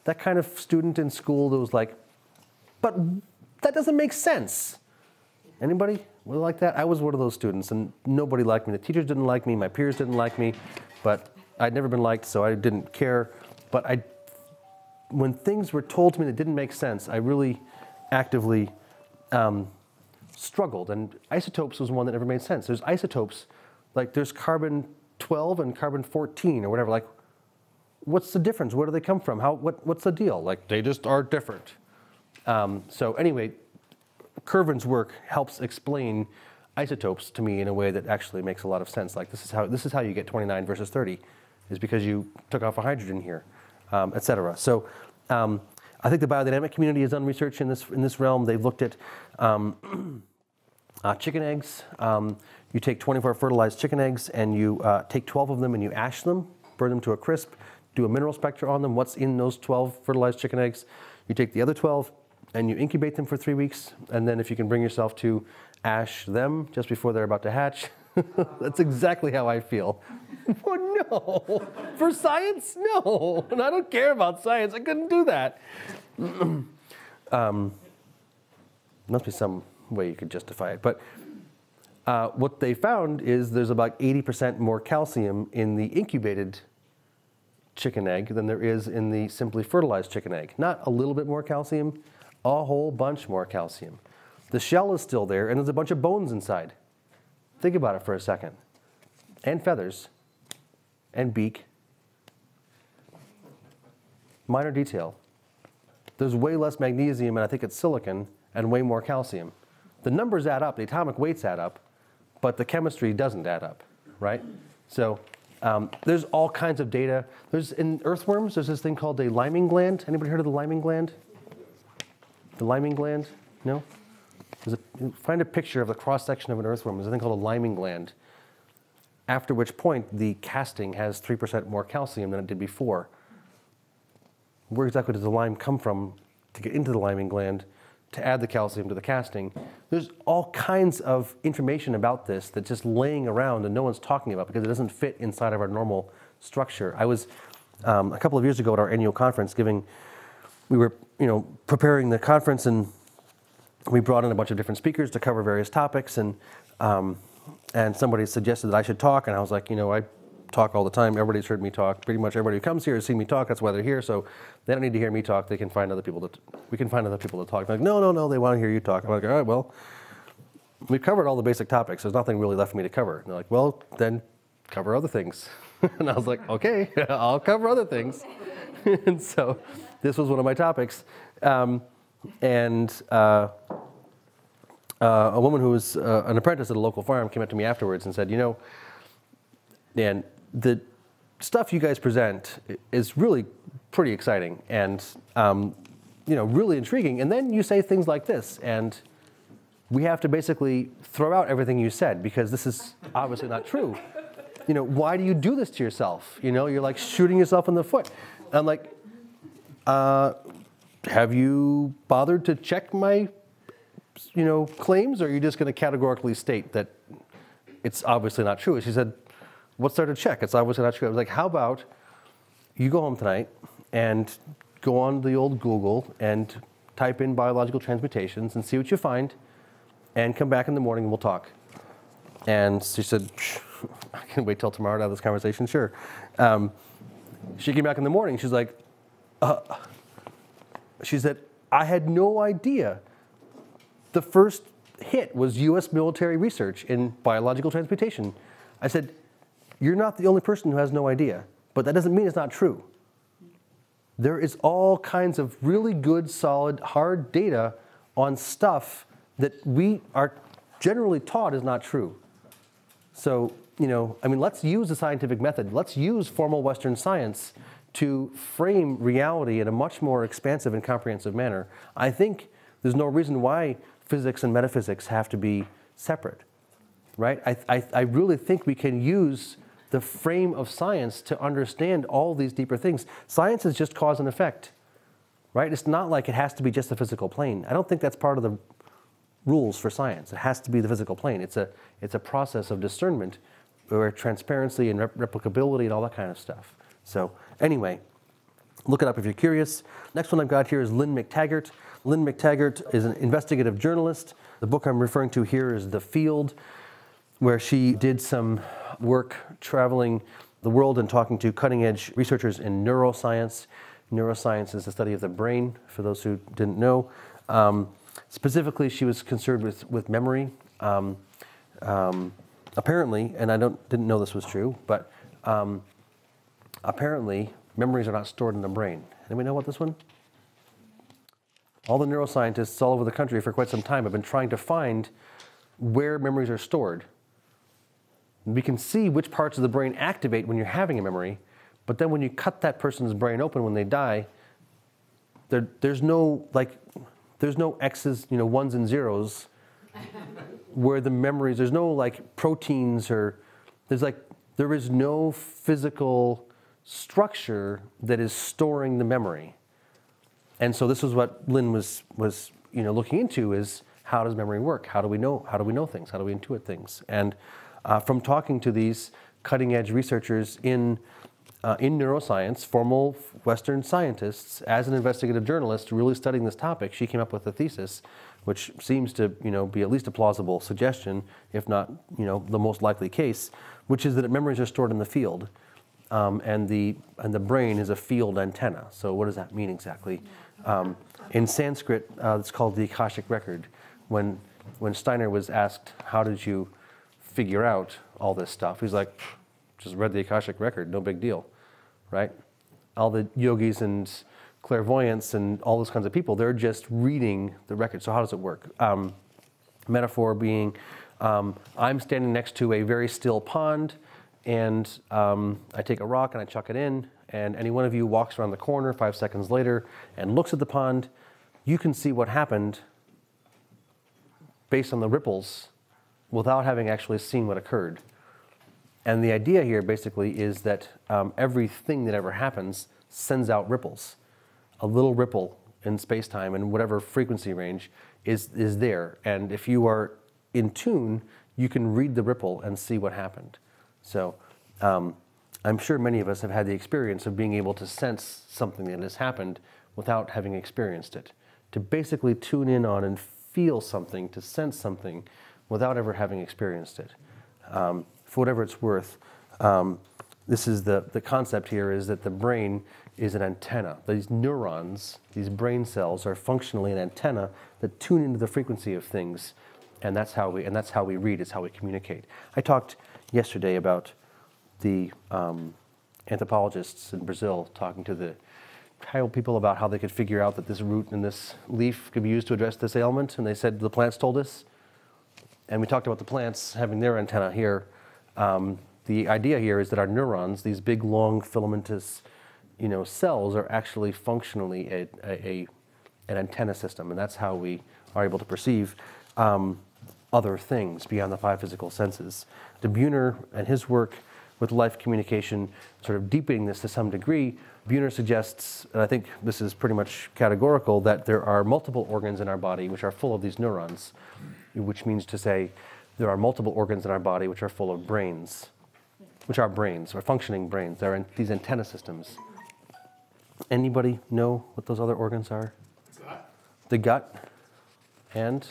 That kind of student in school that was like, but that doesn't make sense. Anybody? Was like that? I was one of those students, and nobody liked me. The teachers didn't like me, my peers didn't like me, but I'd never been liked, so I didn't care. But when things were told to me that didn't make sense, I really actively struggled. And isotopes was one that never made sense. There's isotopes, like there's carbon 12 and carbon 14 or whatever. Like, what's the difference? Where do they come from? What's the deal? Like, they just are different. So anyway, Kervin's work helps explain isotopes to me in a way that actually makes a lot of sense. Like, this is how you get 29 versus 30, is because you took off a hydrogen here, et cetera. So I think the biodynamic community has done research in this realm. They've looked at chicken eggs. You take 24 fertilized chicken eggs and you take 12 of them and you ash them, burn them to a crisp, do a mineral spectra on them, what's in those 12 fertilized chicken eggs. You take the other 12 and you incubate them for 3 weeks, and then if you can bring yourself to ash them just before they're about to hatch, that's exactly how I feel. Oh no, for science? No, and I don't care about science, I couldn't do that. Must be some way you could justify it, but what they found is there's about 80% more calcium in the incubated chicken egg than there is in the simply fertilized chicken egg. Not a little bit more calcium, a whole bunch more calcium. The shell is still there, and there's a bunch of bones inside. Think about it for a second. And feathers, and beak. Minor detail. There's way less magnesium, and I think it's silicon, and way more calcium. The numbers add up, the atomic weights add up, but the chemistry doesn't add up, right? So There's all kinds of data. In earthworms, there's this thing called a liming gland. Anybody heard of the liming gland? The liming gland? No? Find a picture of the cross-section of an earthworm. There's a thing called a liming gland, after which point the casting has 3% more calcium than it did before. Where exactly does the lime come from to get into the liming gland to add the calcium to the casting? There's all kinds of information about this that's just laying around and no one's talking about because it doesn't fit inside of our normal structure. I was, a couple of years ago at our annual conference we were preparing the conference, and we brought in a bunch of different speakers to cover various topics, and somebody suggested that I should talk, and I was like, I talk all the time. Everybody's heard me talk. Pretty much everybody who comes here has seen me talk. That's why they're here. So they don't need to hear me talk. They can find other people we can find other people to talk. They're like, no, they want to hear you talk. I'm like, all right, well, we've covered all the basic topics. There's nothing really left for me to cover. And they're like, well, then cover other things. And I was like, okay, I'll cover other things. And so this was one of my topics. A woman who was an apprentice at a local farm came up to me afterwards and said, Dan, the stuff you guys present is really pretty exciting and really intriguing. And then you say things like this, and we have to basically throw out everything you said because this is obviously not true. Why do you do this to yourself? You're like shooting yourself in the foot. And I'm like, have you bothered to check my claims, or are you just going to categorically state that it's obviously not true? And she said, what's there to check? It's obviously not true. I was like, how about you go home tonight and go on the old Google and type in biological transmutations and see what you find, and come back in the morning and we'll talk. And she said, I can wait till tomorrow to have this conversation, sure. She came back in the morning, she's like, she said, I had no idea the first hit was US military research in biological transmutation. I said, you're not the only person who has no idea, but that doesn't mean it's not true. There is all kinds of really good, solid, hard data on stuff that we are generally taught is not true. So, let's use the scientific method. Let's use formal Western science to frame reality in a much more expansive and comprehensive manner. I think there's no reason why physics and metaphysics have to be separate, right? I really think we can use the frame of science to understand all these deeper things. Science is just cause and effect, right? It's not like it has to be just the physical plane. I don't think that's part of the rules for science. It has to be the physical plane. It's a process of discernment where transparency and replicability and all that kind of stuff. So anyway, look it up if you're curious. Next one I've got here is Lynn McTaggart. Lynn McTaggart is an investigative journalist. The book I'm referring to here is The Field, where she did some work traveling the world and talking to cutting-edge researchers in neuroscience. Neuroscience is the study of the brain, for those who didn't know. Specifically, she was concerned with memory. Apparently, and I didn't know this was true, but apparently memories are not stored in the brain. Anybody know about this one? All the neuroscientists all over the country for quite some time have been trying to find where memories are stored. We can see which parts of the brain activate when you're having a memory, but then when you cut that person's brain open when they die, there's no X's, ones and zeros, where the memories, there's no proteins or there is no physical structure that is storing the memory. And so this is what Lynn was looking into, is how does memory work? How do we know things? How do we intuit things? And from talking to these cutting edge researchers in neuroscience, formal Western scientists, as an investigative journalist really studying this topic, she came up with a thesis which seems to be at least a plausible suggestion, if not the most likely case, which is that memories are stored in the field, and the brain is a field antenna. So what does that mean exactly? In Sanskrit, it's called the Akashic record. When Steiner was asked, how did you figure out all this stuff? He's like, just read the Akashic record, no big deal, right? All the yogis and clairvoyants and all those kinds of people, they're just reading the record. So how does it work? Metaphor being, I'm standing next to a very still pond, and I take a rock and I chuck it in, and any one of you walks around the corner 5 seconds later and looks at the pond, you can see what happened based on the ripples without having actually seen what occurred. And the idea here basically is that everything that ever happens sends out ripples. A little ripple in space-time and whatever frequency range is there. And if you are in tune, you can read the ripple and see what happened. So I'm sure many of us have had the experience of being able to sense something that has happened without having experienced it. To basically tune in on and feel something, to sense something without ever having experienced it. For whatever it's worth, this is the concept here is that the brain is an antenna. These neurons, these brain cells, are functionally an antenna that tune into the frequency of things, and that's how we read. It's how we communicate. I talked yesterday about the anthropologists in Brazil talking to the tribal people about how they could figure out that this root and this leaf could be used to address this ailment, and they said the plants told us. And we talked about the plants having their antenna here. The idea here is that our neurons, these big, long, filamentous, cells, are actually functionally an antenna system, and that's how we are able to perceive other things beyond the 5 physical senses. De Buhner and his work with life communication, sort of deepening this to some degree, Buhner suggests, and I think this is pretty much categorical, that there are multiple organs in our body which are full of these neurons, which means to say there are multiple organs in our body which are full of brains, which are brains, or functioning brains. They're in these antenna systems. Anybody know what those other organs are? Gut. The gut and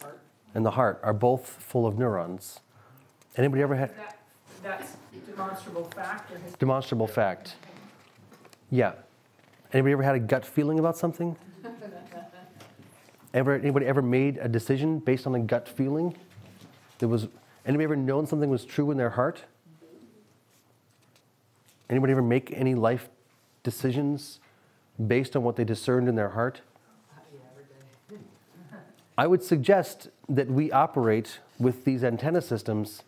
heart. And the heart are both full of neurons. Anybody ever had? That's demonstrable fact or history? Demonstrable fact. Yeah. Anybody ever had a gut feeling about something? Anybody ever made a decision based on a gut feeling? Anybody ever known something was true in their heart? Anybody ever make any life decisions based on what they discerned in their heart? I would suggest that we operate with these antenna systems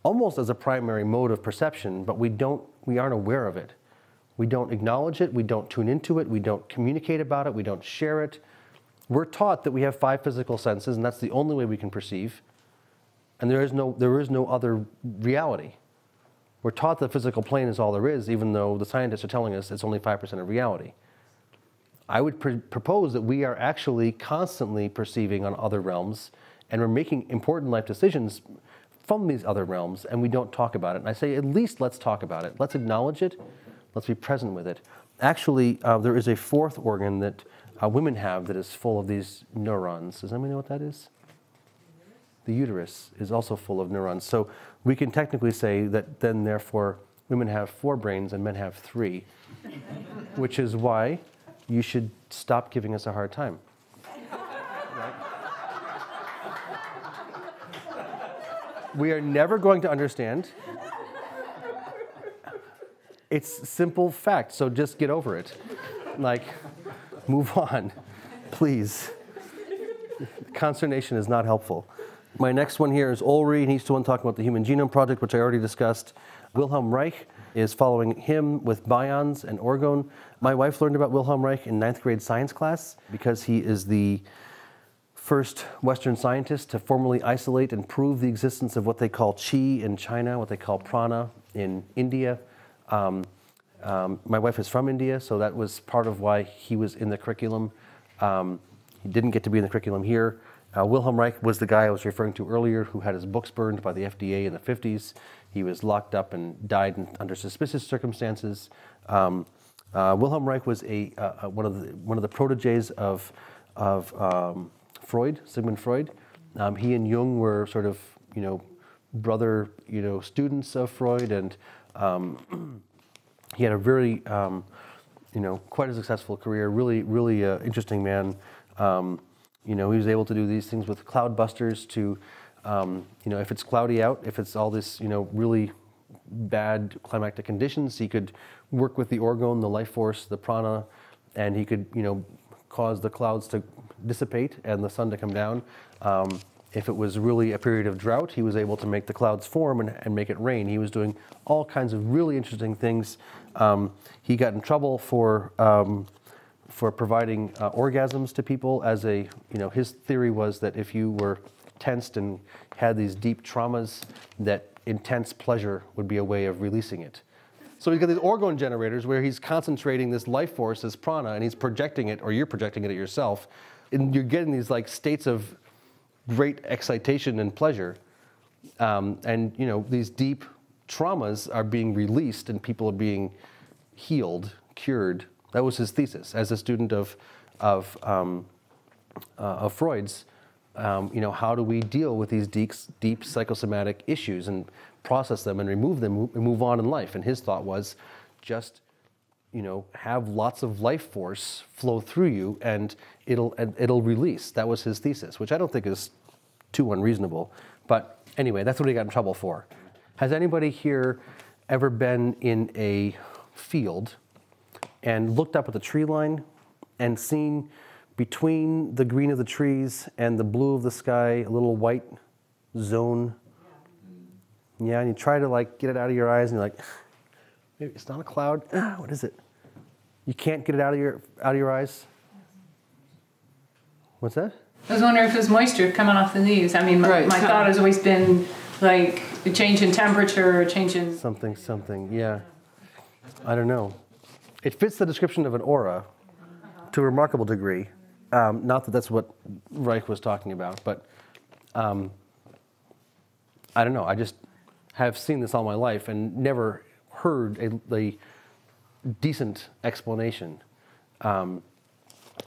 almost as a primary mode of perception, but we aren't aware of it. We don't acknowledge it, we don't tune into it, we don't communicate about it, we don't share it. We're taught that we have 5 physical senses, and that's the only way we can perceive. And there is no other reality. We're taught the physical plane is all there is, even though the scientists are telling us it's only 5% of reality. I would propose that we are actually constantly perceiving on other realms, and we're making important life decisions from these other realms, and we don't talk about it. And I say, at least let's talk about it. Let's acknowledge it. Let's be present with it. Actually, there is a 4th organ that women have that is full of these neurons. Does anybody know what that is? The uterus is also full of neurons. So we can technically say that then, therefore, women have 4 brains and men have 3, which is why you should stop giving us a hard time. Right? We are never going to understand. It's simple fact, so just get over it. Move on, please. Consternation is not helpful. My next one here is Ulrich, and he's the one talking about the Human Genome Project, which I already discussed. Wilhelm Reich is following him with bions and orgone. My wife learned about Wilhelm Reich in 9th grade science class because he is the first Western scientist to formally isolate and prove the existence of what they call qi in China, what they call prana in India. My wife is from India, so that was part of why he was in the curriculum. He didn't get to be in the curriculum here. Wilhelm Reich was the guy I was referring to earlier who had his books burned by the FDA in the 50s. He was locked up and died under suspicious circumstances. Wilhelm Reich was one of the proteges of Freud, Sigmund Freud. He and Jung were sort of brother students of Freud, and he had a very quite a successful career. Really interesting man. He was able to do these things with cloudbusters to, if it's cloudy out, if it's all this, really bad climatic conditions, he could work with the orgone, the life force, the prana, and he could, cause the clouds to dissipate and the sun to come down. If it was really a period of drought, he was able to make the clouds form and make it rain. He was doing all kinds of really interesting things. He got in trouble for providing orgasms to people as a, his theory was that if you were tensed and had these deep traumas, that intense pleasure would be a way of releasing it. So he's got these orgone generators where he's concentrating this life force, this prana, and he's projecting it, or you're projecting it at yourself, and you're getting these like states of great excitation and pleasure, and these deep traumas are being released and people are being healed, cured. That was his thesis as a student of Freud's. How do we deal with these deep psychosomatic issues and process them and remove them and move on in life? And his thought was just have lots of life force flow through you and it'll release. That was his thesis, which I don't think is too unreasonable. But anyway, that's what he got in trouble for. Has anybody here ever been in a field and looked up at the tree line and seen between the green of the trees and the blue of the sky a little white zone? Yeah, and you try to like get it out of your eyes and you're like, maybe it's not a cloud. What is it? You can't get it out of your eyes? What's that? I was wondering if there's moisture coming off the leaves. I mean, my thought has always been like a change in temperature, a change in... Something, yeah. I don't know. It fits the description of an aura to a remarkable degree. Not that that's what Reich was talking about, but I don't know. I just have seen this all my life and never heard a decent explanation.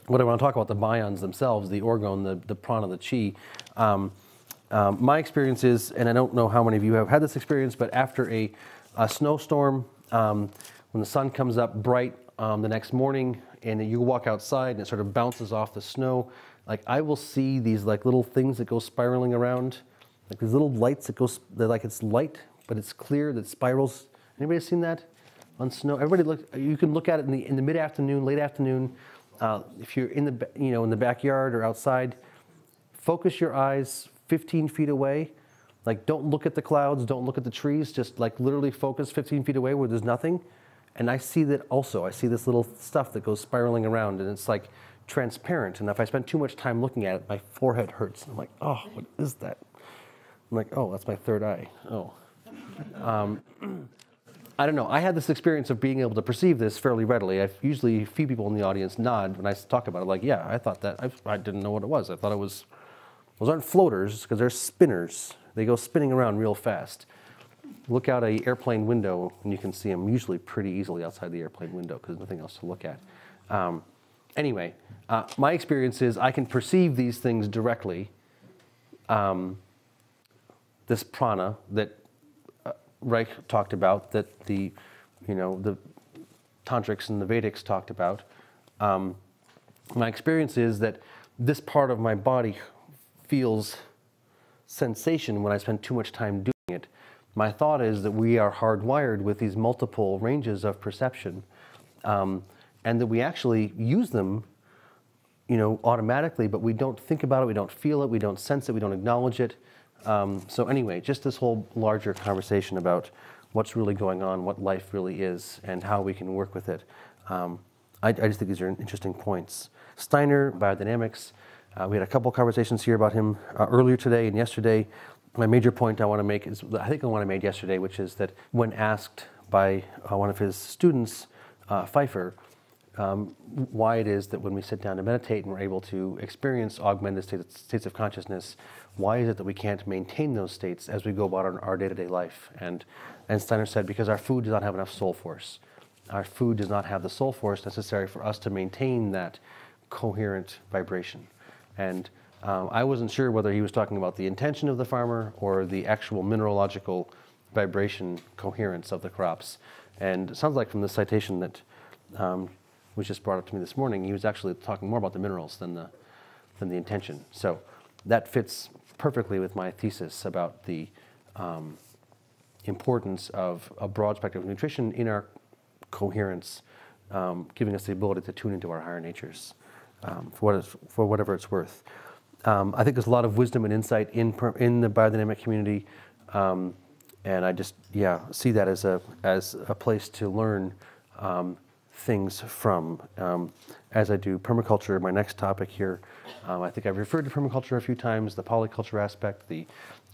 What I want to talk about, the bions themselves, the orgone, the prana, the chi. My experience is, and I don't know how many of you have had this experience, but after a snowstorm, when the sun comes up bright the next morning and you walk outside and it sort of bounces off the snow, like I will see these like little things that go spiraling around, like these little lights that go, they're like it's light, but it's clear, that spirals. Anybody seen that on snow? Everybody look, you can look at it in the mid-afternoon, late afternoon. If you're in the in the backyard or outside, focus your eyes 15 feet away. Like don't look at the clouds, don't look at the trees, just like literally focus 15 feet away where there's nothing. And I see that also. I see this little stuff that goes spiraling around and it's like transparent. And if I spend too much time looking at it, my forehead hurts. I'm like, oh, what is that? I'm like, oh, that's my third eye. Oh. I don't know. I had this experience of being able to perceive this fairly readily. Usually a few people in the audience nod when I talk about it. Like, yeah, I thought that. I didn't know what it was. I thought it was, those aren't floaters because they're spinners. They go spinning around real fast. Look out an airplane window and you can see them usually pretty easily outside the airplane window because there's nothing else to look at. Anyway, my experience is I can perceive these things directly. This prana that Reich talked about, that the tantrics and the Vedics talked about. My experience is that this part of my body feels sensation when I spend too much time doing it. My thought is that we are hardwired with these multiple ranges of perception, and that we actually use them, automatically, but we don't think about it, we don't feel it, we don't sense it, we don't acknowledge it. So anyway, just this whole larger conversation about what's really going on, what life really is, and how we can work with it. I just think these are interesting points. Steiner Biodynamics, we had a couple conversations here about him earlier today and yesterday. My major point I want to make is, I think the one I made yesterday, which is that when asked by one of his students, Pfeiffer, why it is that when we sit down to meditate and we're able to experience augmented states of consciousness, why is it that we can't maintain those states as we go about our day-to-day life? And Steiner said, because our food does not have enough soul force. Our food does not have the soul force necessary for us to maintain that coherent vibration. And I wasn't sure whether he was talking about the intention of the farmer or the actual mineralogical vibration coherence of the crops. And it sounds like from the citation that was just brought up to me this morning, he was actually talking more about the minerals than the intention. So that fits perfectly with my thesis about the importance of a broad spectrum of nutrition in our coherence, giving us the ability to tune into our higher natures for whatever it's worth. I think there's a lot of wisdom and insight in the biodynamic community, and I just see that as a place to learn things from. As I do permaculture, my next topic here, I think I've referred to permaculture a few times. The polyculture aspect, the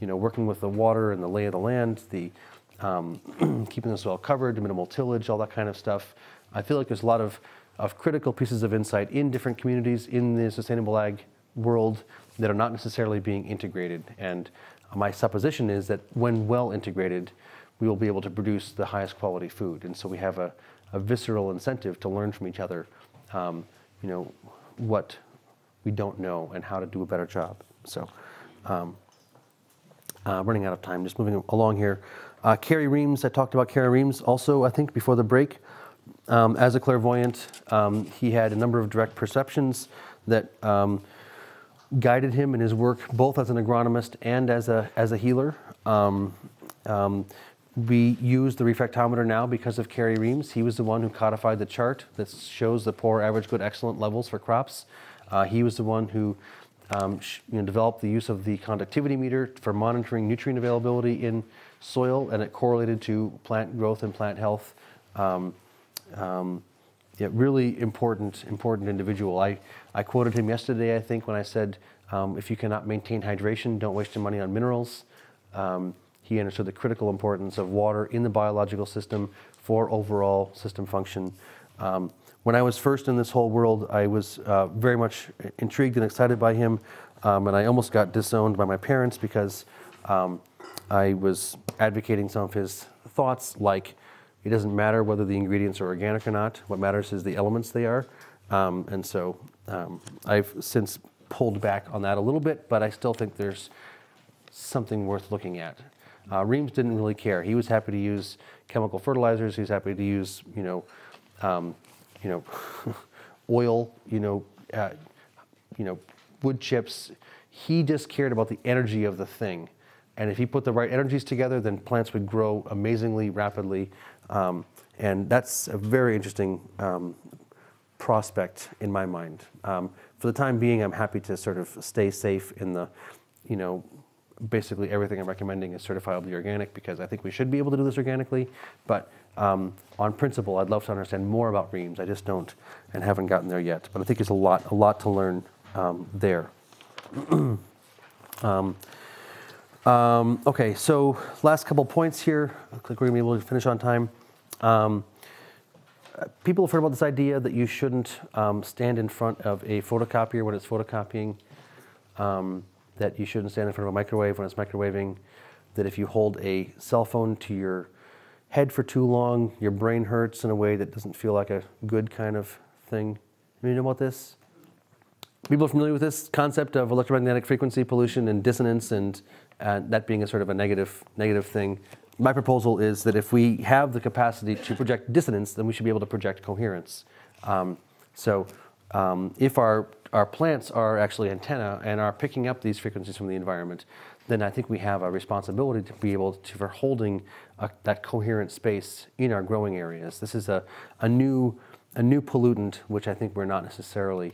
working with the water and the lay of the land, the keeping the soil covered, minimal tillage, all that kind of stuff. I feel like there's a lot of critical pieces of insight in different communities in the sustainable ag world that are not necessarily being integrated. And my supposition is that when well integrated, we will be able to produce the highest quality food. And so we have a visceral incentive to learn from each other, what we don't know and how to do a better job. So running out of time, just moving along here. Kerry Reiss, I talked about Kerry Reiss also, I think, before the break. As a clairvoyant, he had a number of direct perceptions that guided him in his work, both as an agronomist and as a healer. We use the refractometer now because of Kerry Reiss. He was the one who codified the chart that shows the poor, average, good, excellent levels for crops. He was the one who developed the use of the conductivity meter for monitoring nutrient availability in soil, and it correlated to plant growth and plant health. Really important individual. I quoted him yesterday, I think, when I said, if you cannot maintain hydration, don't waste your money on minerals. He understood the critical importance of water in the biological system for overall system function. When I was first in this whole world, I was very much intrigued and excited by him, and I almost got disowned by my parents because I was advocating some of his thoughts, like it doesn't matter whether the ingredients are organic or not. What matters is the elements they are. And so I've since pulled back on that a little bit, but I still think there's something worth looking at. Reiss didn't really care. He was happy to use chemical fertilizers. He was happy to use, oil, wood chips. He just cared about the energy of the thing. And if he put the right energies together, then plants would grow amazingly rapidly. And that's a very interesting prospect in my mind. For the time being, I'm happy to sort of stay safe in the, basically everything I'm recommending is certifiably organic because I think we should be able to do this organically. But on principle, I'd love to understand more about Reiss. I just don't and haven't gotten there yet. But I think there's a lot to learn there. Okay, so last couple points here. Looks like we're gonna be able to finish on time. People have heard about this idea that you shouldn't stand in front of a photocopier when it's photocopying, that you shouldn't stand in front of a microwave when it's microwaving, that if you hold a cell phone to your head for too long, your brain hurts in a way that doesn't feel like a good kind of thing. You know about this? People are familiar with this concept of electromagnetic frequency pollution and dissonance, and that being a sort of a negative thing. My proposal is that if we have the capacity to project dissonance, then we should be able to project coherence. If our plants are actually antenna and are picking up these frequencies from the environment, then I think we have a responsibility to be able to, for holding that coherent space in our growing areas. This is a new pollutant, which I think we're not necessarily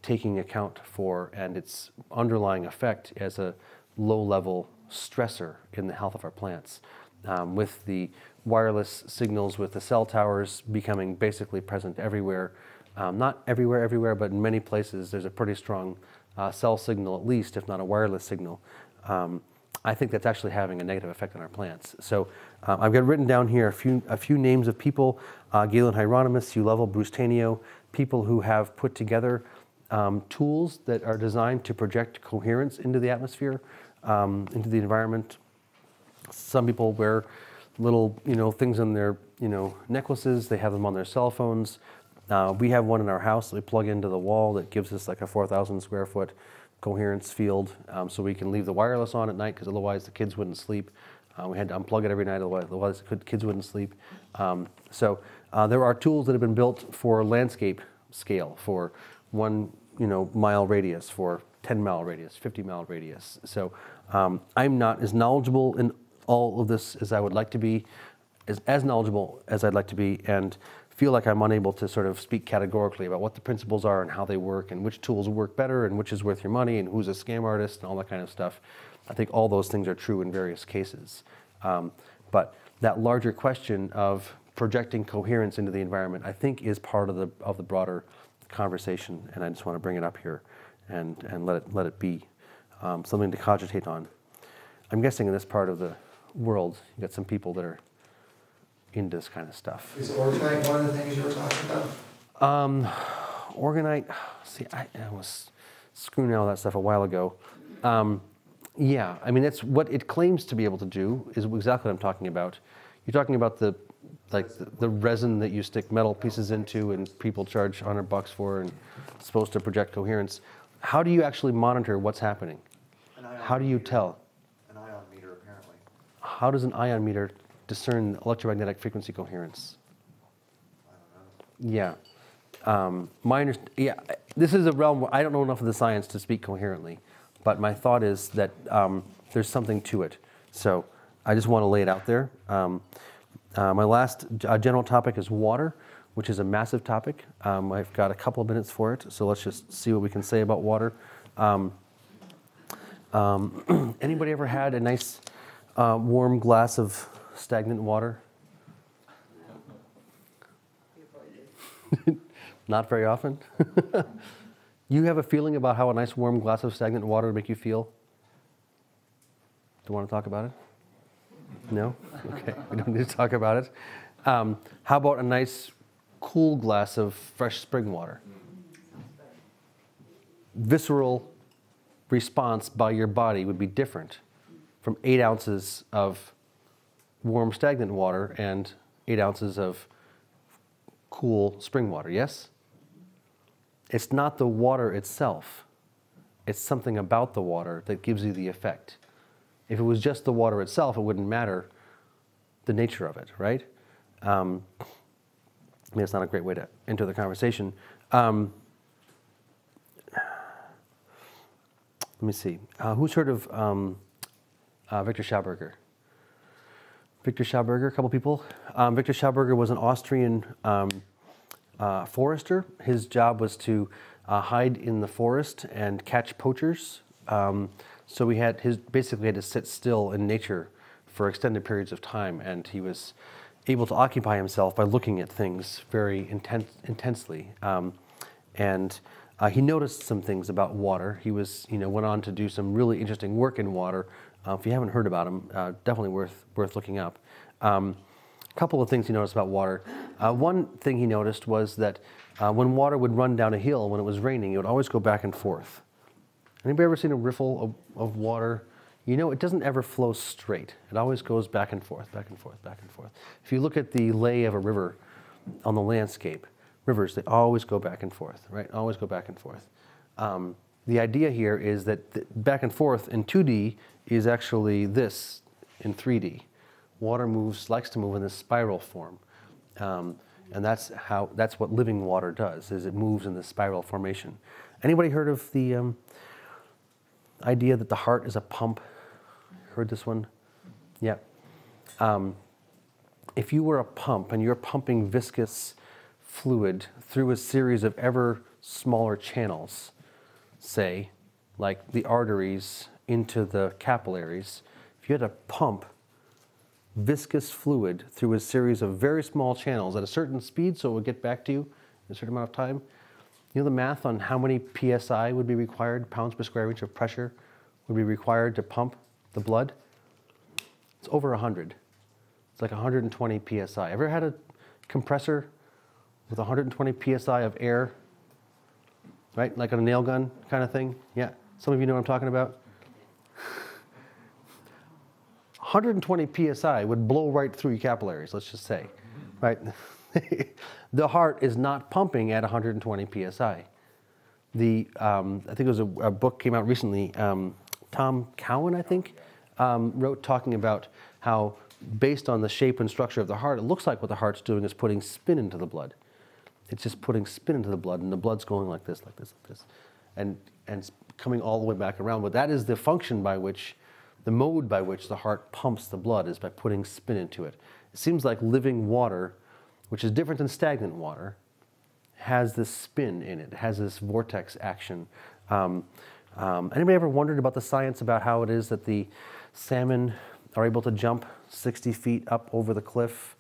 taking account for, and its underlying effect as a low-level stressor in the health of our plants. With the wireless signals, with the cell towers becoming basically present everywhere, not everywhere, but in many places there's a pretty strong cell signal, at least, if not a wireless signal. I think that's actually having a negative effect on our plants. So I've got written down here a few names of people: Galen Hieronymus, Hugh Lovell, Bruce Tainio, people who have put together tools that are designed to project coherence into the atmosphere, into the environment. Some people wear little, things on their, necklaces. They have them on their cell phones. We have one in our house that we plug into the wall that gives us like a 4,000 square foot coherence field, so we can leave the wireless on at night because otherwise the kids wouldn't sleep. We had to unplug it every night, otherwise the kids wouldn't sleep. So there are tools that have been built for landscape scale, for 1 mile radius, for 10-mile radius, 50-mile radius. So I'm not as knowledgeable in all of this as I would like to be, as knowledgeable as I'd like to be, and feel like I'm unable to sort of speak categorically about what the principles are and how they work and which tools work better and which is worth your money and who's a scam artist and all that kind of stuff. I think all those things are true in various cases. But that larger question of projecting coherence into the environment, I think, is part of the broader conversation, and I just want to bring it up here and let it be something to cogitate on. I'm guessing in this part of the world, you got some people that are into this kind of stuff. Is organite one of the things you were talking about? Organite, see, I was screwing all that stuff a while ago. Yeah, I mean, that's what it claims to be able to do is exactly what I'm talking about. You're talking about the resin that you stick metal pieces into and people charge $100 for and it's supposed to project coherence. How do you actually monitor what's happening? How do you tell? An ion meter, apparently. How does an ion meter discern electromagnetic frequency coherence? I don't know. Yeah. This is a realm where I don't know enough of the science to speak coherently, but my thought is that there's something to it. So I just want to lay it out there. My last general topic is water, which is a massive topic. I've got a couple of minutes for it, so let's just see what we can say about water. Anybody ever had a nice warm glass of stagnant water? Not very often. You have a feeling about how a nice warm glass of stagnant water would make you feel? Do you want to talk about it? No? Okay, we don't need to talk about it. How about a nice cool glass of fresh spring water? Visceral response by your body would be different from 8 ounces of warm stagnant water and 8 ounces of cool spring water, yes? It's not the water itself. It's something about the water that gives you the effect. If it was just the water itself, it wouldn't matter the nature of it, right? I mean, it's not a great way to enter the conversation. Let me see. Who's heard of Victor Schauberger? Victor Schauberger, a couple people. Victor Schauberger was an Austrian forester. His job was to hide in the forest and catch poachers. So he basically had to sit still in nature for extended periods of time, and he was able to occupy himself by looking at things very intensely. He noticed some things about water. He went on to do some really interesting work in water. If you haven't heard about him, definitely worth looking up. A couple of things he noticed about water. One thing he noticed was that when water would run down a hill when it was raining, it would always go back and forth. Anybody ever seen a riffle of water? You know, it doesn't ever flow straight. It always goes back and forth, back and forth, back and forth. If you look at the lay of a river on the landscape, rivers, they always go back and forth, right? Always go back and forth. The idea here is that back and forth in 2D is actually this in 3D. Water likes to move in this spiral form. And that's what living water does, is it moves in this spiral formation. Anybody heard of the idea that the heart is a pump? Heard this one? Yeah. If you were a pump and you're pumping viscous fluid through a series of ever smaller channels, say, like the arteries into the capillaries, if you had to pump viscous fluid through a series of very small channels at a certain speed so it would get back to you in a certain amount of time, you know the math on how many PSI would be required, pounds per square inch of pressure, would be required to pump the blood? It's over 100. It's like 120 PSI. Ever had a compressor with 120 PSI of air, right? Like on a nail gun kind of thing? Yeah, some of you know what I'm talking about. 120 PSI would blow right through your capillaries, let's just say, right? The heart is not pumping at 120 PSI. I think it was a book came out recently, Tom Cowan, I think, wrote talking about how based on the shape and structure of the heart, it looks like what the heart's doing is putting spin into the blood. It's just putting spin into the blood, and the blood's going like this, like this, like this, and it's coming all the way back around. But that is the function by which, the mode by which the heart pumps the blood is by putting spin into it. It seems like living water which is different than stagnant water, has this spin in it, has this vortex action. Anybody ever wondered about the science about how it is that the salmon are able to jump 60 feet up over the cliff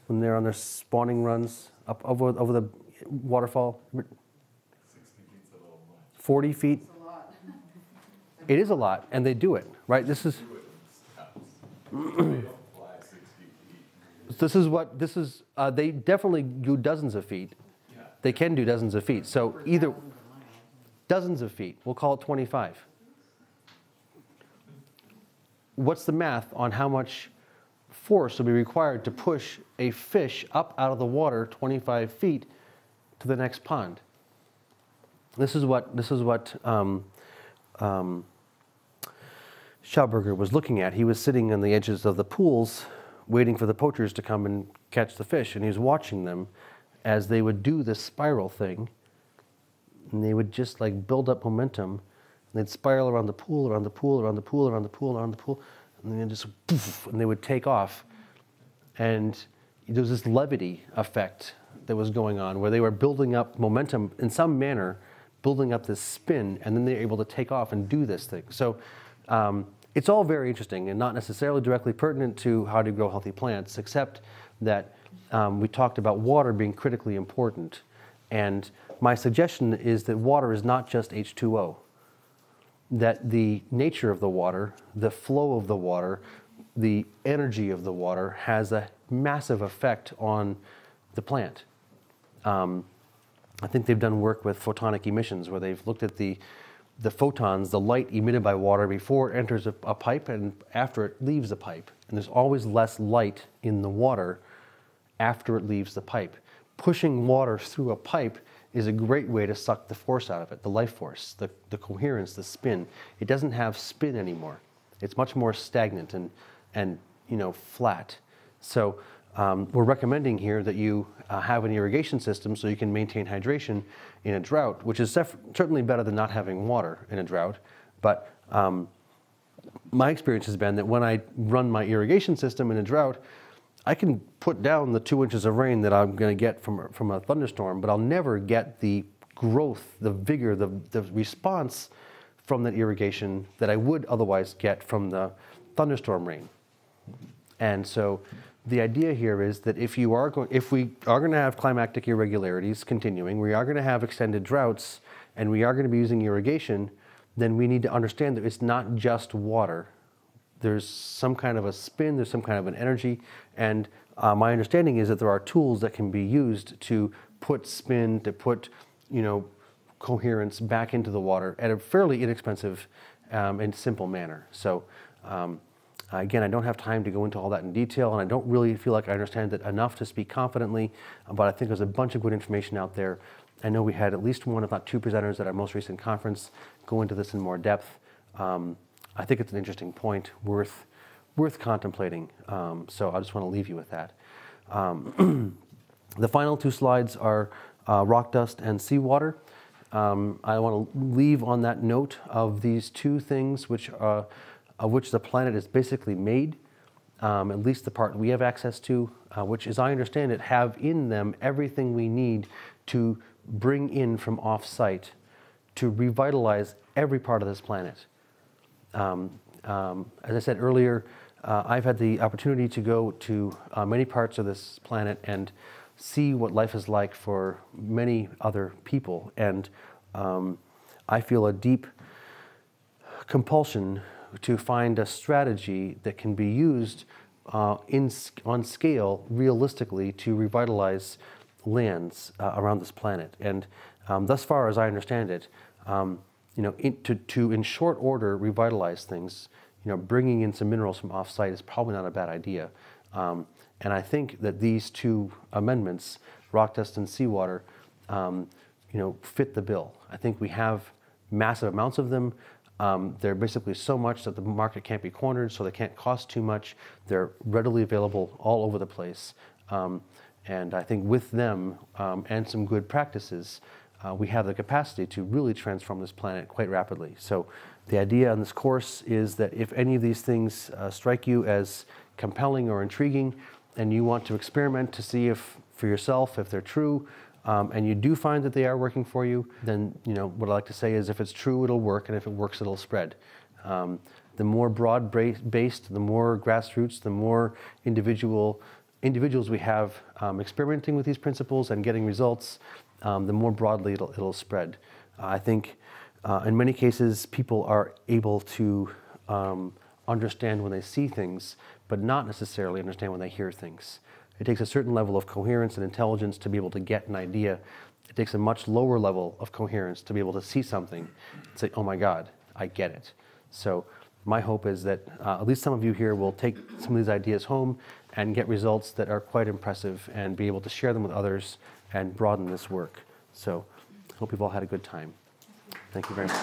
when they're on their spawning runs, up over the waterfall? 60 feet's a little much. 40 feet? It's a lot. It is a lot, and they do it, right? This is... They don't fly 60 feet. They definitely do dozens of feet. Yeah. They can do dozens of feet. So either dozens of feet, we'll call it 25. What's the math on how much force will be required to push a fish up out of the water 25 feet to the next pond? This is what Schauberger was looking at. He was sitting on the edges of the pools waiting for the poachers to come and catch the fish, and he was watching them as they would do this spiral thing, and they would just like build up momentum, and they'd spiral around the pool, around the pool, around the pool, around the pool, around the pool, and then just poof, and they would take off. And there was this levity effect that was going on where they were building up momentum in some manner, building up this spin, and then they're able to take off and do this thing. So it's all very interesting and not necessarily directly pertinent to how to grow healthy plants, except that we talked about water being critically important. And my suggestion is that water is not just H2O, that the nature of the water, the flow of the water, the energy of the water has a massive effect on the plant. I think they've done work with photonic emissions where they've looked at the photons, the light emitted by water before it enters a pipe and after it leaves the pipe. And there's always less light in the water after it leaves the pipe. Pushing water through a pipe is a great way to suck the force out of it, the life force, the coherence, the spin. It doesn't have spin anymore. It's much more stagnant and flat. So we're recommending here that you have an irrigation system so you can maintain hydration in a drought, which is certainly better than not having water in a drought. But my experience has been that when I run my irrigation system in a drought, I can put down the 2 inches of rain that I'm going to get from a thunderstorm, but I'll never get the growth, the vigor, the response from that irrigation that I would otherwise get from the thunderstorm rain. And so the idea here is that if we are going to have climactic irregularities continuing, we are going to have extended droughts, and we are going to be using irrigation, then we need to understand that it's not just water. There's some kind of a spin, there's some kind of an energy, and my understanding is that there are tools that can be used to put spin, to put, coherence back into the water at a fairly inexpensive and simple manner. So again, I don't have time to go into all that in detail, and I don't really feel like I understand it enough to speak confidently, but I think there's a bunch of good information out there. I know we had at least one, if not two presenters at our most recent conference go into this in more depth. I think it's an interesting point, worth contemplating. So I just want to leave you with that. The final two slides are rock dust and seawater. I want to leave on that note of these two things of which the planet is basically made, at least the part we have access to, which, as I understand it, have in them everything we need to bring in from off-site to revitalize every part of this planet. As I said earlier, I've had the opportunity to go to many parts of this planet and see what life is like for many other people. And I feel a deep compulsion to find a strategy that can be used on scale realistically to revitalize lands around this planet. And thus far, as I understand it, to in short order revitalize things, bringing in some minerals from off-site is probably not a bad idea. And I think that these two amendments, rock dust and seawater, fit the bill. I think we have massive amounts of them. They're basically so much that the market can't be cornered, so they can't cost too much. They're readily available all over the place. And I think with them and some good practices, we have the capacity to really transform this planet quite rapidly. So the idea on this course is that if any of these things strike you as compelling or intriguing, and you want to experiment to see if for yourself if they're true, and you do find that they are working for you, then what I like to say is if it's true, it'll work, and if it works, it'll spread. The more broad-based, the more grassroots, the more individuals we have experimenting with these principles and getting results, the more broadly it'll spread. I think in many cases people are able to understand when they see things, but not necessarily understand when they hear things. It takes a certain level of coherence and intelligence to be able to get an idea. It takes a much lower level of coherence to be able to see something and say, oh my God, I get it. So my hope is that at least some of you here will take some of these ideas home and get results that are quite impressive and be able to share them with others and broaden this work. So I hope you've all had a good time. Thank you very much.